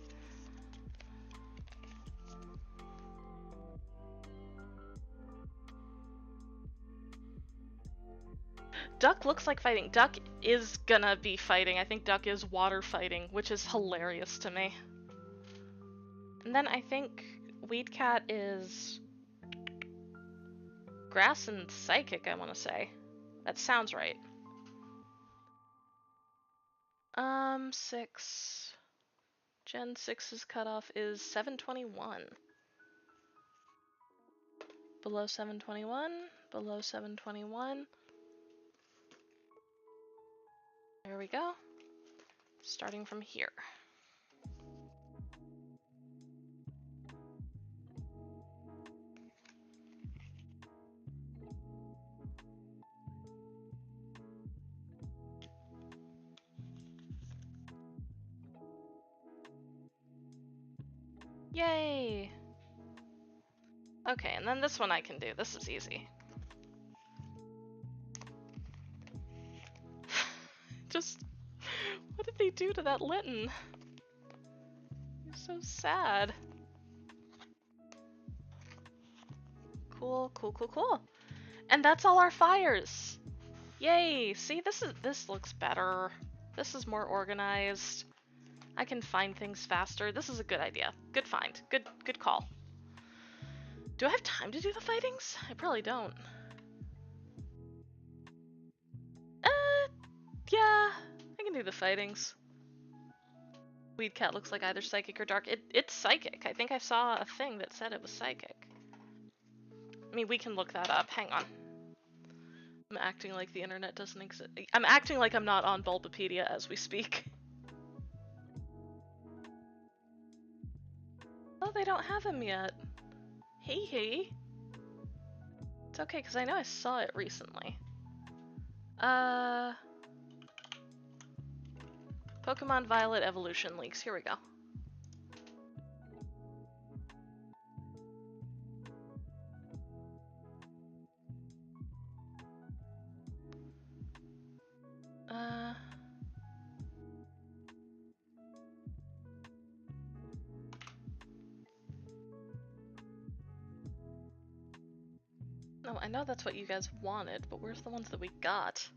Duck looks like fighting. Duck is gonna be fighting. I think Duck is water fighting, which is hilarious to me. And then I think Weedcat is grass and psychic, I want to say. That sounds right. 6. Gen 6's cutoff is 721. Below 721, below 721. There we go. Starting from here. Yay! Okay, and then this one I can do. This is easy. Just, what did they do to that Litten? You're so sad. Cool, cool, cool, cool. And that's all our fires. Yay! See, this looks better. This is more organized. I can find things faster. This is a good idea. Good find. Good call. Do I have time to do the fightings? I probably don't. Yeah, I can do the fightings. Weed Cat looks like either psychic or dark. It's psychic. I think I saw a thing that said it was psychic. I mean, we can look that up. Hang on. I'm acting like the internet doesn't exist. I'm acting like I'm not on Bulbapedia as we speak. Oh, they don't have him yet. Hey. It's okay, because I know I saw it recently. Pokemon Violet Evolution leaks. Here we go. No, I know that's what you guys wanted, but where's the ones that we got?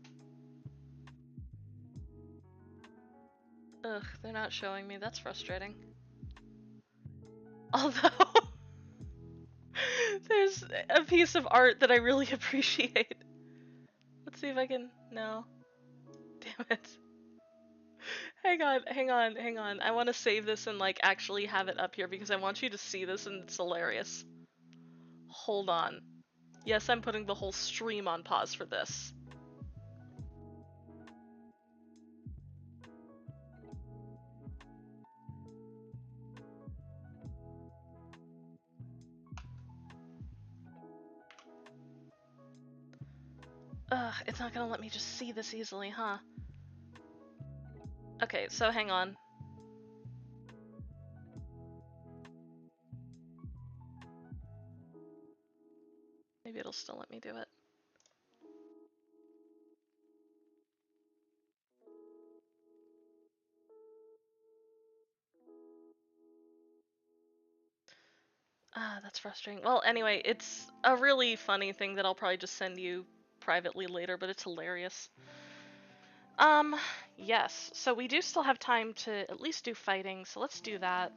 Ugh, they're not showing me. That's frustrating. Although, there's a piece of art that I really appreciate. Let's see if I can... No. Damn it. Hang on. I want to save this and, like, actually have it up here because I want you to see this and it's hilarious. Hold on. Yes, I'm putting the whole stream on pause for this. Ugh, it's not gonna let me just see this easily, huh? Okay, so hang on. Maybe it'll still let me do it. Ah, that's frustrating. Well, anyway, it's a really funny thing that I'll probably just send you privately later, but it's hilarious. Yes. So we do still have time to at least do fighting, so let's do that.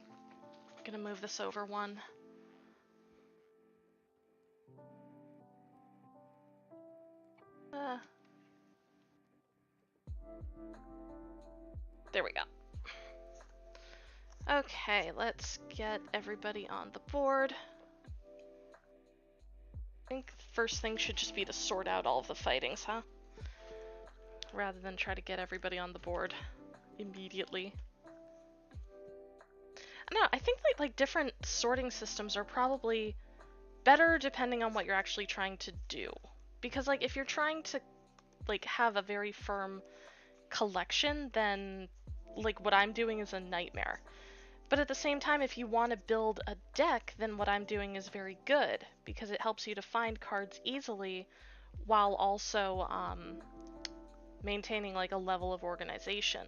I'm gonna move this over one. There we go. Okay, let's get everybody on the board. I think the first thing should just be to sort out all of the fightings, huh? Rather than try to get everybody on the board immediately. I don't know, I think like different sorting systems are probably better depending on what you're actually trying to do. Because like if you're trying to like have a very firm collection, then like what I'm doing is a nightmare. But at the same time, if you want to build a deck, then what I'm doing is very good because it helps you to find cards easily while also maintaining like a level of organization.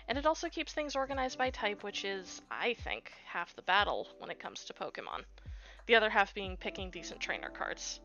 And it also keeps things organized by type, which is, I think, half the battle when it comes to Pokemon. The other half being picking decent trainer cards.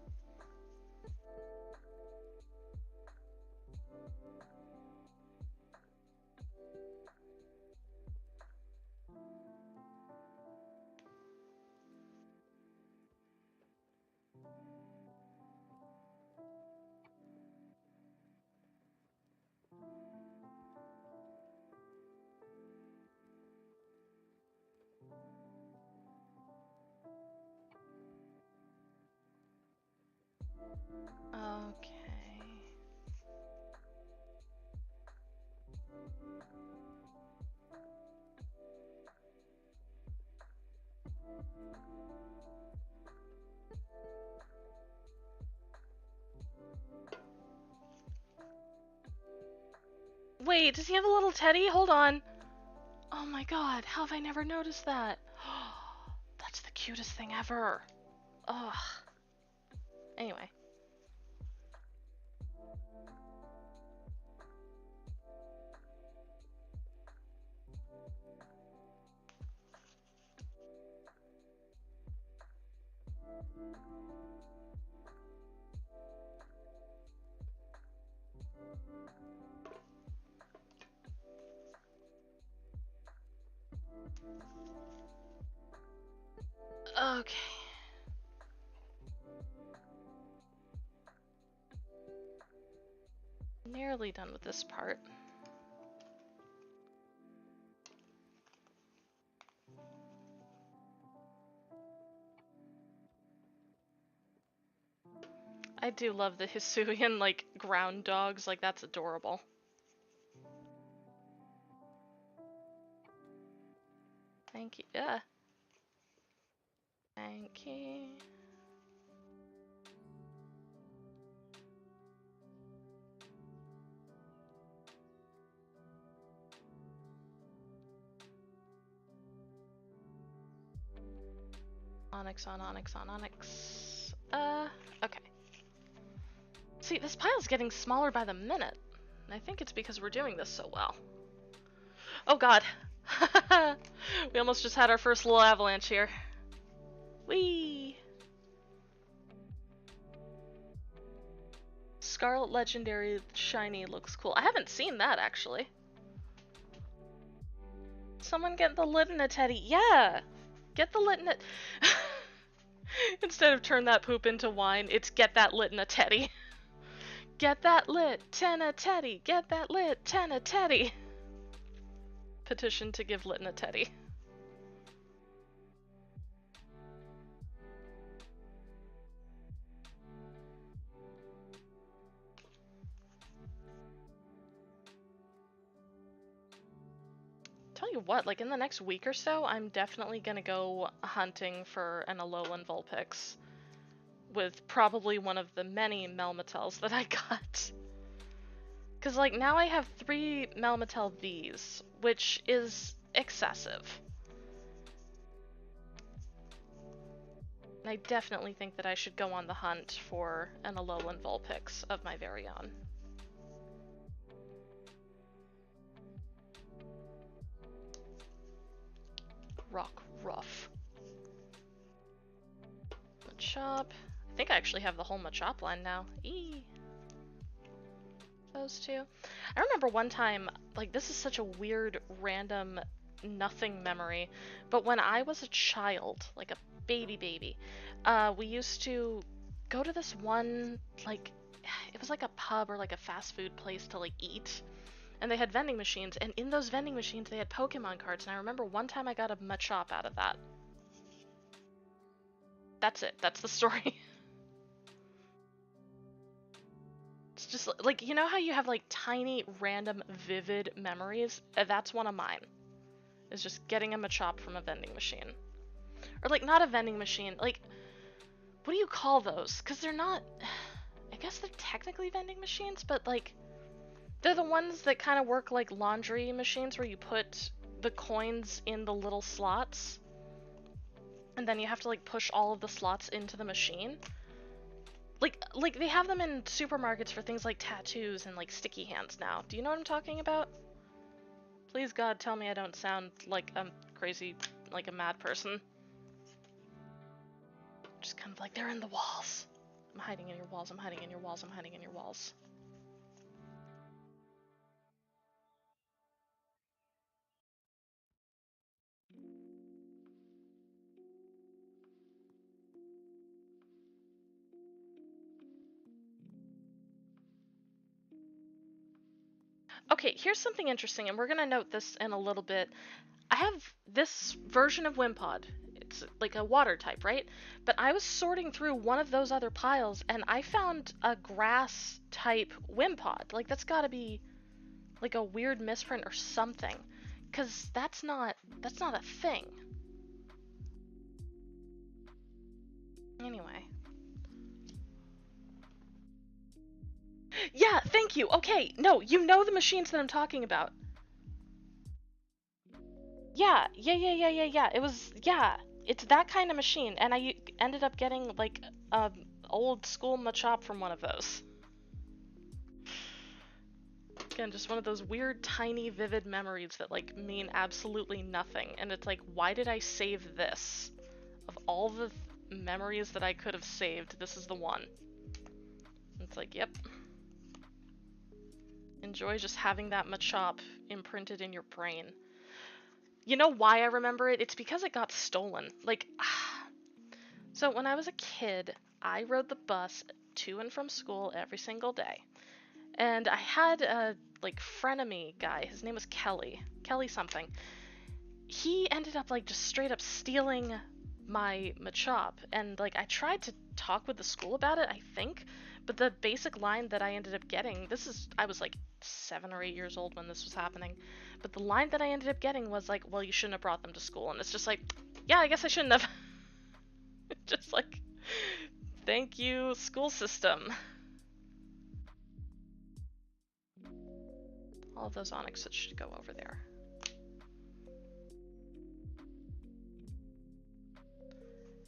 Okay. Wait, does he have a little teddy? Hold on. Oh my god, how have I never noticed that? That's the cutest thing ever. Ugh. Anyway. Okay. Nearly done with this part. I do love the Hisuian, like, ground dogs. Like, that's adorable. Thank you. Yeah. Thank you. Onyx on onyx on onyx. Okay. See, this pile's getting smaller by the minute. And I think it's because we're doing this so well. Oh god. We almost just had our first little avalanche here. Whee! Scarlet Legendary Shiny looks cool. I haven't seen that, actually. Someone get the lid in a teddy. Yeah! Get the lit in a... Instead of turn that poop into wine, it's get that lit in a teddy. Get that lit, ten a teddy. Get that lit, ten a teddy. Petition to give lit in a teddy. Tell you what, like in the next week or so, I'm definitely gonna go hunting for an Alolan vulpix. With probably one of the many Melmetals that I got. Because, like, now I have 3 Melmetal Vs, which is excessive. And I definitely think that I should go on the hunt for an Alolan Vulpix of my very own. Rock Ruff. Machop. I think I actually have the whole Machop line now. Eee. Those two. I remember one time, like, this is such a weird, random, nothing memory, but when I was a child, like a baby, we used to go to this one, like, it was like a pub or like a fast food place to, like, eat, and they had vending machines, and in those vending machines they had Pokemon cards, and I remember one time I got a Machop out of that. That's it. That's the story. It's just like, you know how you have like tiny, random, vivid memories? That's one of mine. Is just getting a Machop from a vending machine. Or like, not a vending machine, like, what do you call those? Because they're not, I guess they're technically vending machines, but like, they're the ones that kind of work like laundry machines where you put the coins in the little slots. And then you have to like push all of the slots into the machine. Like they have them in supermarkets for things like tattoos and like sticky hands now. Do you know what I'm talking about? Please God, tell me I don't sound like a crazy, like a mad person. Just kind of like, they're in the walls. I'm hiding in your walls, I'm hiding in your walls, I'm hiding in your walls. Okay, here's something interesting, and we're gonna note this in a little bit. I have this version of Wimpod. it's like a water type, right? But I was sorting through one of those other piles and I found a grass type Wimpod. Like that's gotta be like a weird misprint or something. 'Cause that's not a thing. Anyway. Yeah, thank you. Okay, no, you know the machines that I'm talking about. Yeah. It was, yeah, it's that kind of machine, and I ended up getting like old school Machop from one of those. Again, just one of those weird, tiny, vivid memories that like mean absolutely nothing, and it's like, why did I save this? Of all the memories that I could have saved, this is the one. It's like, yep. Enjoy just having that Machop imprinted in your brain. You know why I remember it? It's because it got stolen. Like, so when I was a kid, I rode the bus to and from school every single day. And I had a, like, frenemy guy. His name was Kelly. Kelly something. He ended up, like, just straight up stealing my Machop. And, like, I tried to talk with the school about it, I think. But the basic line that I ended up getting, I was, like, 7 or 8 years old when this was happening. But the line that I ended up getting was, like, well, you shouldn't have brought them to school. And it's just like, yeah, I guess I shouldn't have. Just like, thank you, school system. All of those onyxes should go over there.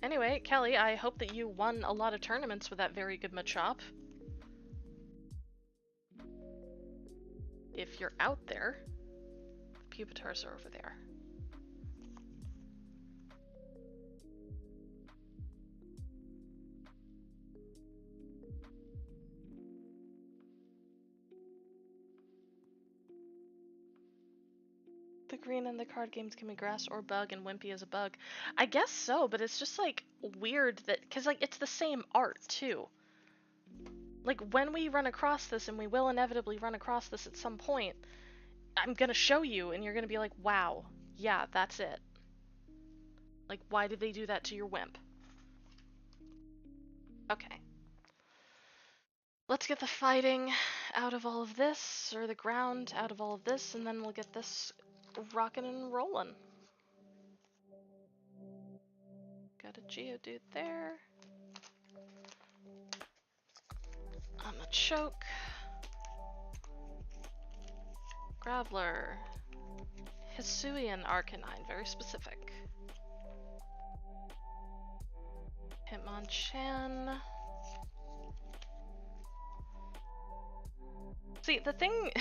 Anyway, Kelly, I hope that you won a lot of tournaments with that very good Machop. If you're out there, the Pupitars are over there. The green in the card games can be grass or bug, and Wimpy is a bug. I guess so, but it's just like weird that, because like it's the same art too. Like when we run across this, and we will inevitably run across this at some point, I'm gonna show you and you're gonna be like, wow, yeah, that's it. Like, why did they do that to your Wimp? Okay. Let's get the fighting out of all of this, or the ground out of all of this, and then we'll get this rockin' and rollin'. Got a Geodude there. I'm a Choke. Graveler. Hisuian Arcanine, very specific. Hitmonchan. See, the thing...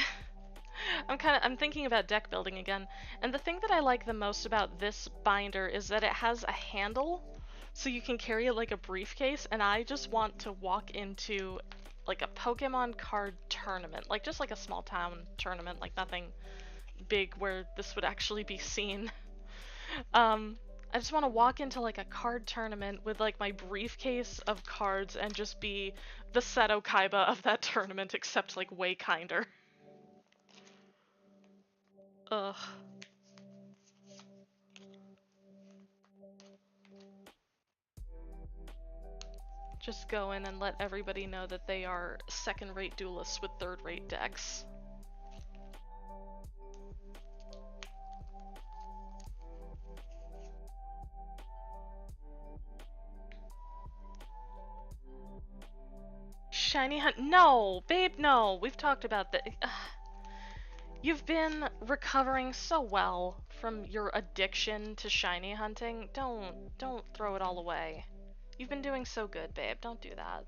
I'm thinking about deck building again, and the thing that I like the most about this binder is that it has a handle, so you can carry it like a briefcase, and I just want to walk into like a Pokemon card tournament, like just like a small town tournament, like nothing big where this would actually be seen. I just want to walk into like a card tournament with like my briefcase of cards and just be the Seto Kaiba of that tournament, except like way kinder. Ugh. Just go in and let everybody know that they are second-rate duelists with third-rate decks. Shiny Hunt? No! Babe, no! We've talked about that. You've been recovering so well from your addiction to shiny hunting. Don't throw it all away. You've been doing so good, babe. Don't do that.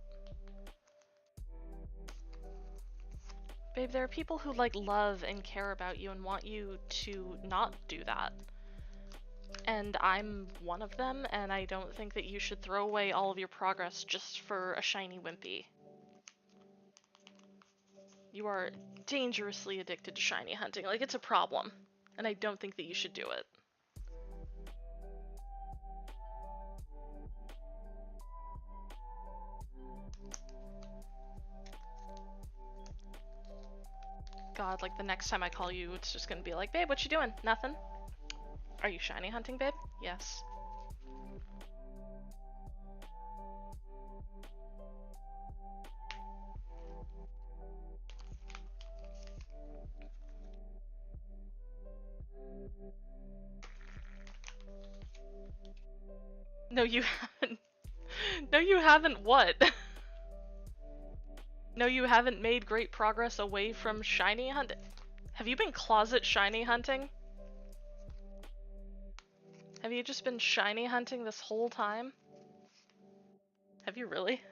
Babe, there are people who like love and care about you and want you to not do that. And I'm one of them, and I don't think that you should throw away all of your progress just for a shiny Wimpy. You are dangerously addicted to shiny hunting. Like, it's a problem. And I don't think that you should do it. God, like the next time I call you, it's just gonna be like, babe, what you doing? Nothing? Are you shiny hunting, babe? Yes. No, you haven't. No, you haven't what? No, you haven't made great progress away from shiny hunt. Have you been closet shiny hunting? Have you just been shiny hunting this whole time? Have you really?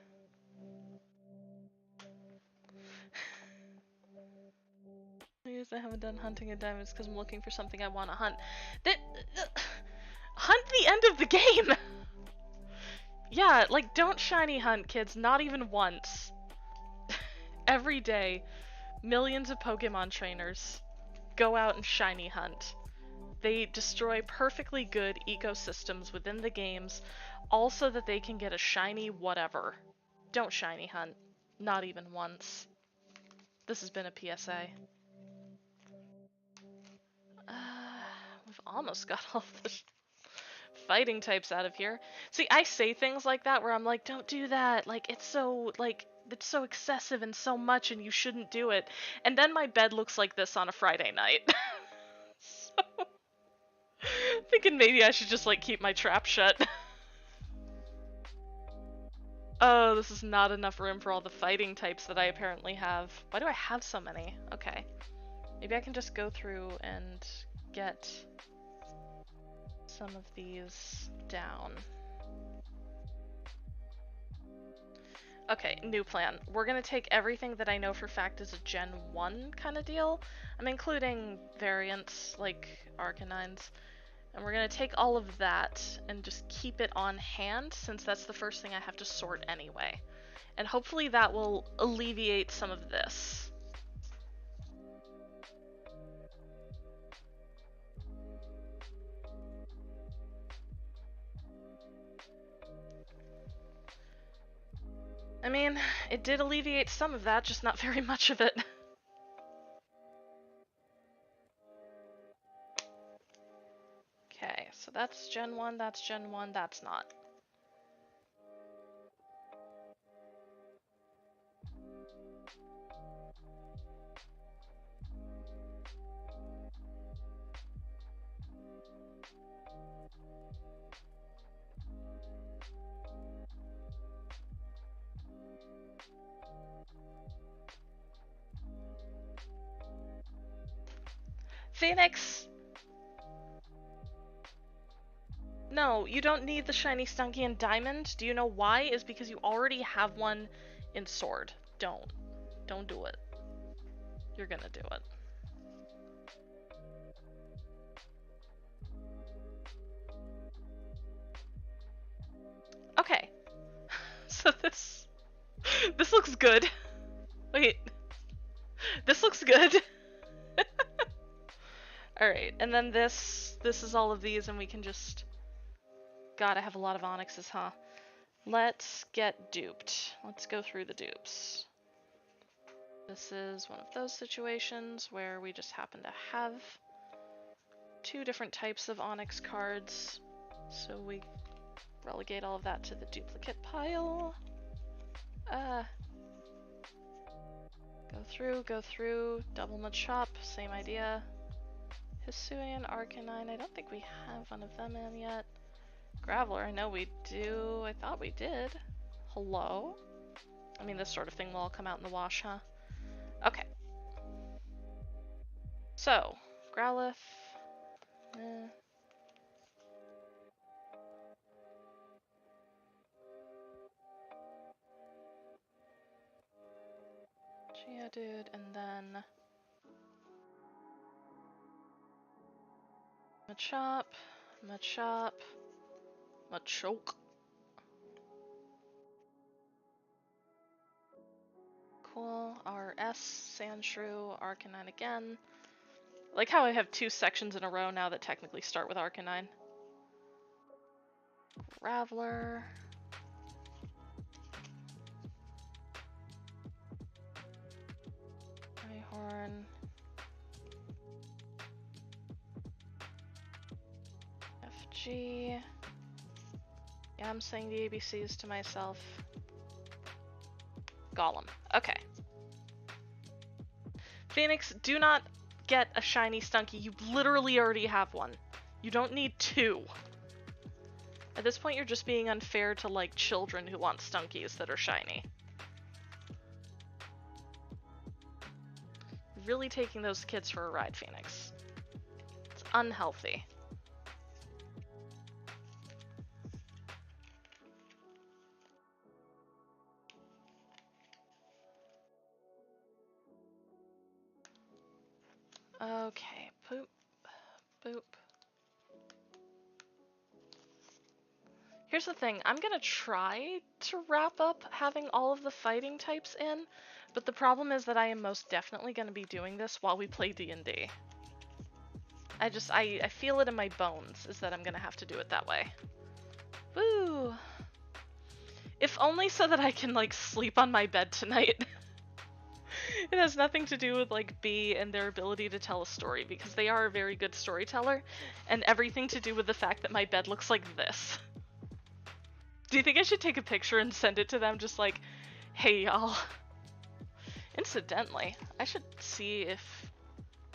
Because I haven't done hunting in diamonds because I'm looking for something I want to hunt. Hunt the end of the game! Yeah, like, don't shiny hunt, kids. Not even once. Every day, millions of Pokemon trainers go out and shiny hunt. They destroy perfectly good ecosystems within the games, all so that they can get a shiny whatever. Don't shiny hunt. Not even once. This has been a PSA. We've almost got all the fighting types out of here. See, I say things like that where I'm like, don't do that. Like, it's so excessive and so much and you shouldn't do it. And then my bed looks like this on a Friday night. So, thinking maybe I should just, like, keep my trap shut. Oh, this is not enough room for all the fighting types that I apparently have. Why do I have so many? Okay. Maybe I can just go through and get some of these down. Okay, new plan. We're gonna take everything that I know for fact is a Gen 1 kind of deal. I'm including variants like Arcanines. And we're gonna take all of that and just keep it on hand since that's the first thing I have to sort anyway. And hopefully that will alleviate some of this. I mean, it did alleviate some of that, just not very much of it. Okay, so that's Gen 1, that's Gen 1, that's not. Phoenix! No, you don't need the shiny Stunky in Diamond. Do you know why? Is because you already have one in Sword. Don't. Don't do it. You're gonna do it. Okay. So this looks good. Wait. This looks good. Alright, and then this is all of these and we can just... God, I have a lot of onyxes, huh? Let's get duped. Let's go through the dupes. This is one of those situations where we just happen to have two different types of onyx cards. So we relegate all of that to the duplicate pile. Go through, double Machop, same idea. Hisuian, Arcanine, I don't think we have one of them in yet. Graveler, I know we do. I thought we did. Hello? I mean, this sort of thing will all come out in the wash, huh? Okay. So, Growlithe. Geodude, and then... Machop. Machoke. Cool. RS, Sandshrew, Arcanine again. I like how I have two sections in a row now that technically start with Arcanine. Graveler. Rhyhorn. FG. Yeah, I'm saying the ABCs to myself. Golem. Okay. Phoenix, do not get a shiny Stunky. You literally already have one. You don't need two. At this point, you're just being unfair to, like, children who want stunkies that are shiny. Really taking those kids for a ride, Phoenix. It's unhealthy. Okay, poop, boop. Here's the thing, I'm gonna try to wrap up having all of the fighting types in, but the problem is that I am most definitely gonna be doing this while we play D&D. I feel it in my bones, is that I'm gonna have to do it that way. Woo! If only so that I can, like, sleep on my bed tonight. It has nothing to do with, like, B and their ability to tell a story, because they are a very good storyteller, and everything to do with the fact that my bed looks like this. Do you think I should take a picture and send it to them, just like, hey y'all? Incidentally, I should see if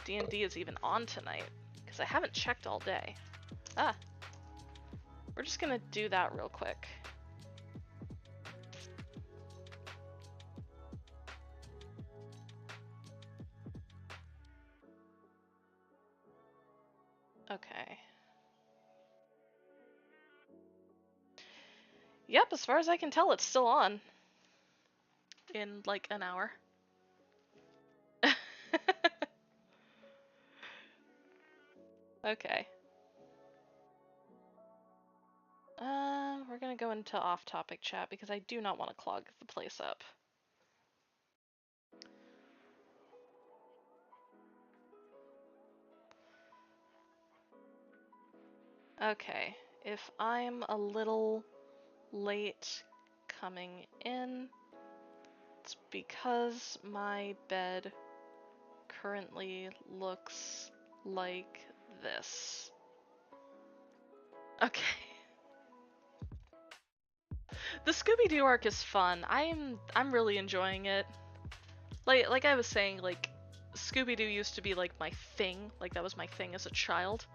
D&D is even on tonight, because I haven't checked all day. Ah. We're just gonna do that real quick. Okay. Yep, as far as I can tell, it's still on. In, like, an hour. Okay. We're gonna go into off-topic chat because I do not want to clog the place up. Okay, if I'm a little late coming in, it's because my bed currently looks like this. Okay. The Scooby-Doo arc is fun. I'm really enjoying it. Like I was saying, like, Scooby-Doo used to be like my thing. Like, that was my thing as a child.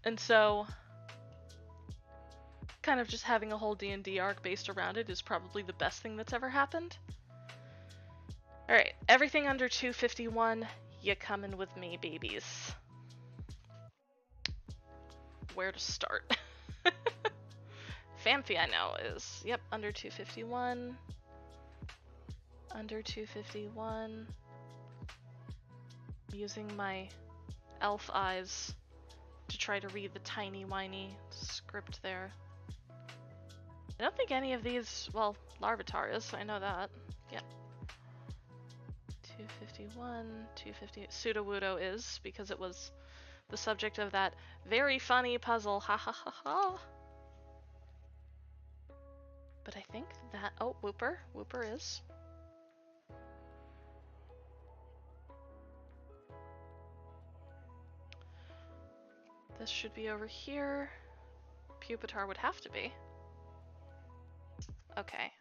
And so kind of just having a whole D&D arc based around it is probably the best thing that's ever happened. Alright, everything under 251, you coming with me, babies. Where to start? Famfi, I know, is, yep, under 251. Under 251. Using my elf eyes to try to read the tiny whiny script there. I don't think any of these, well, Larvitar is, I know that. Yep. 251, 250, Sudowoodo is, because it was the subject of that very funny puzzle, ha ha ha ha. But I think that, oh, Whooper is. This should be over here. Pupitar would have to be. Okay.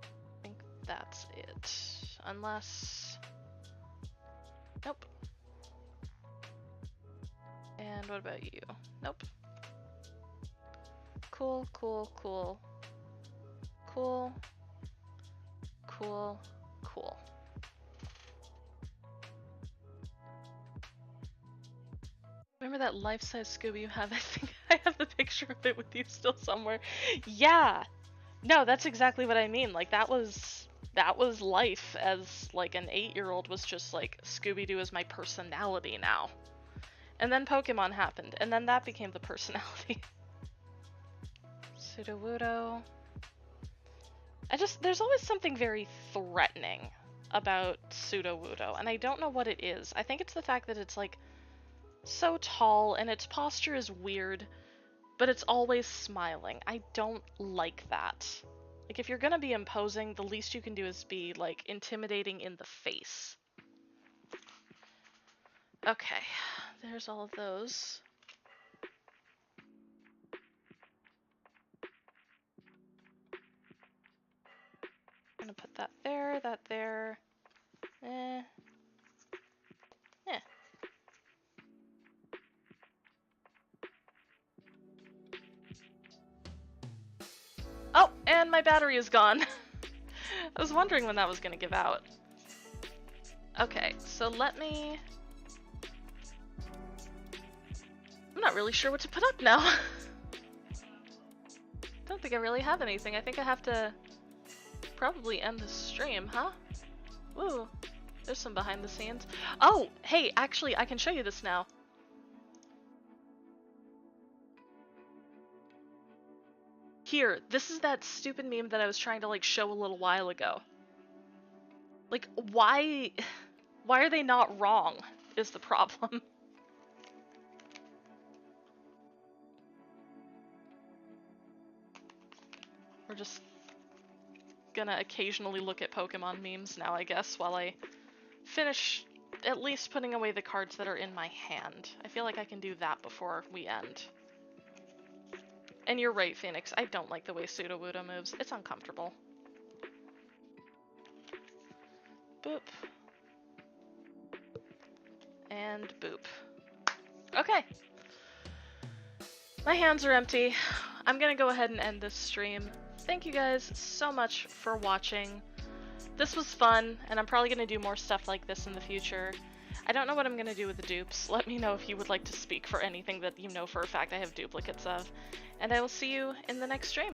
I think that's it. Unless... Nope. And what about you? Nope. Cool, cool, cool. Cool. Cool. Cool. Remember that life-size Scooby you have? I think I have the picture of it with you still somewhere. Yeah! No, that's exactly what I mean. Like, that was life as, like, an 8-year-old was just like, Scooby-Doo is my personality now. And then Pokemon happened, and then that became the personality. Sudowoodo. There's always something very threatening about Sudowoodo, and I don't know what it is. I think it's the fact that it's, like, so tall, and its posture is weird, but it's always smiling. I don't like that. Like, if you're gonna be imposing, the least you can do is be, like, intimidating in the face. Okay, there's all of those. I'm gonna put that there. Eh. and my battery is gone. I was wondering when that was gonna give out. Okay, so let me... I'm not really sure what to put up now. Don't think I really have anything. I think I have to probably end the stream, huh? Woo, there's some behind the scenes. Oh, hey, actually, I can show you this now. Here, this is that stupid meme that I was trying to like show a little while ago. Like, why are they not wrong is the problem. We're just gonna occasionally look at Pokemon memes now, I guess, while I finish at least putting away the cards that are in my hand. I feel like I can do that before we end. And you're right, Phoenix, I don't like the way Sudowoodo moves. It's uncomfortable. Boop. And boop. Okay. My hands are empty. I'm gonna go ahead and end this stream. Thank you guys so much for watching. This was fun, and I'm probably gonna do more stuff like this in the future. I don't know what I'm gonna do with the dupes. Let me know if you would like to speak for anything that you know for a fact I have duplicates of. And I will see you in the next stream.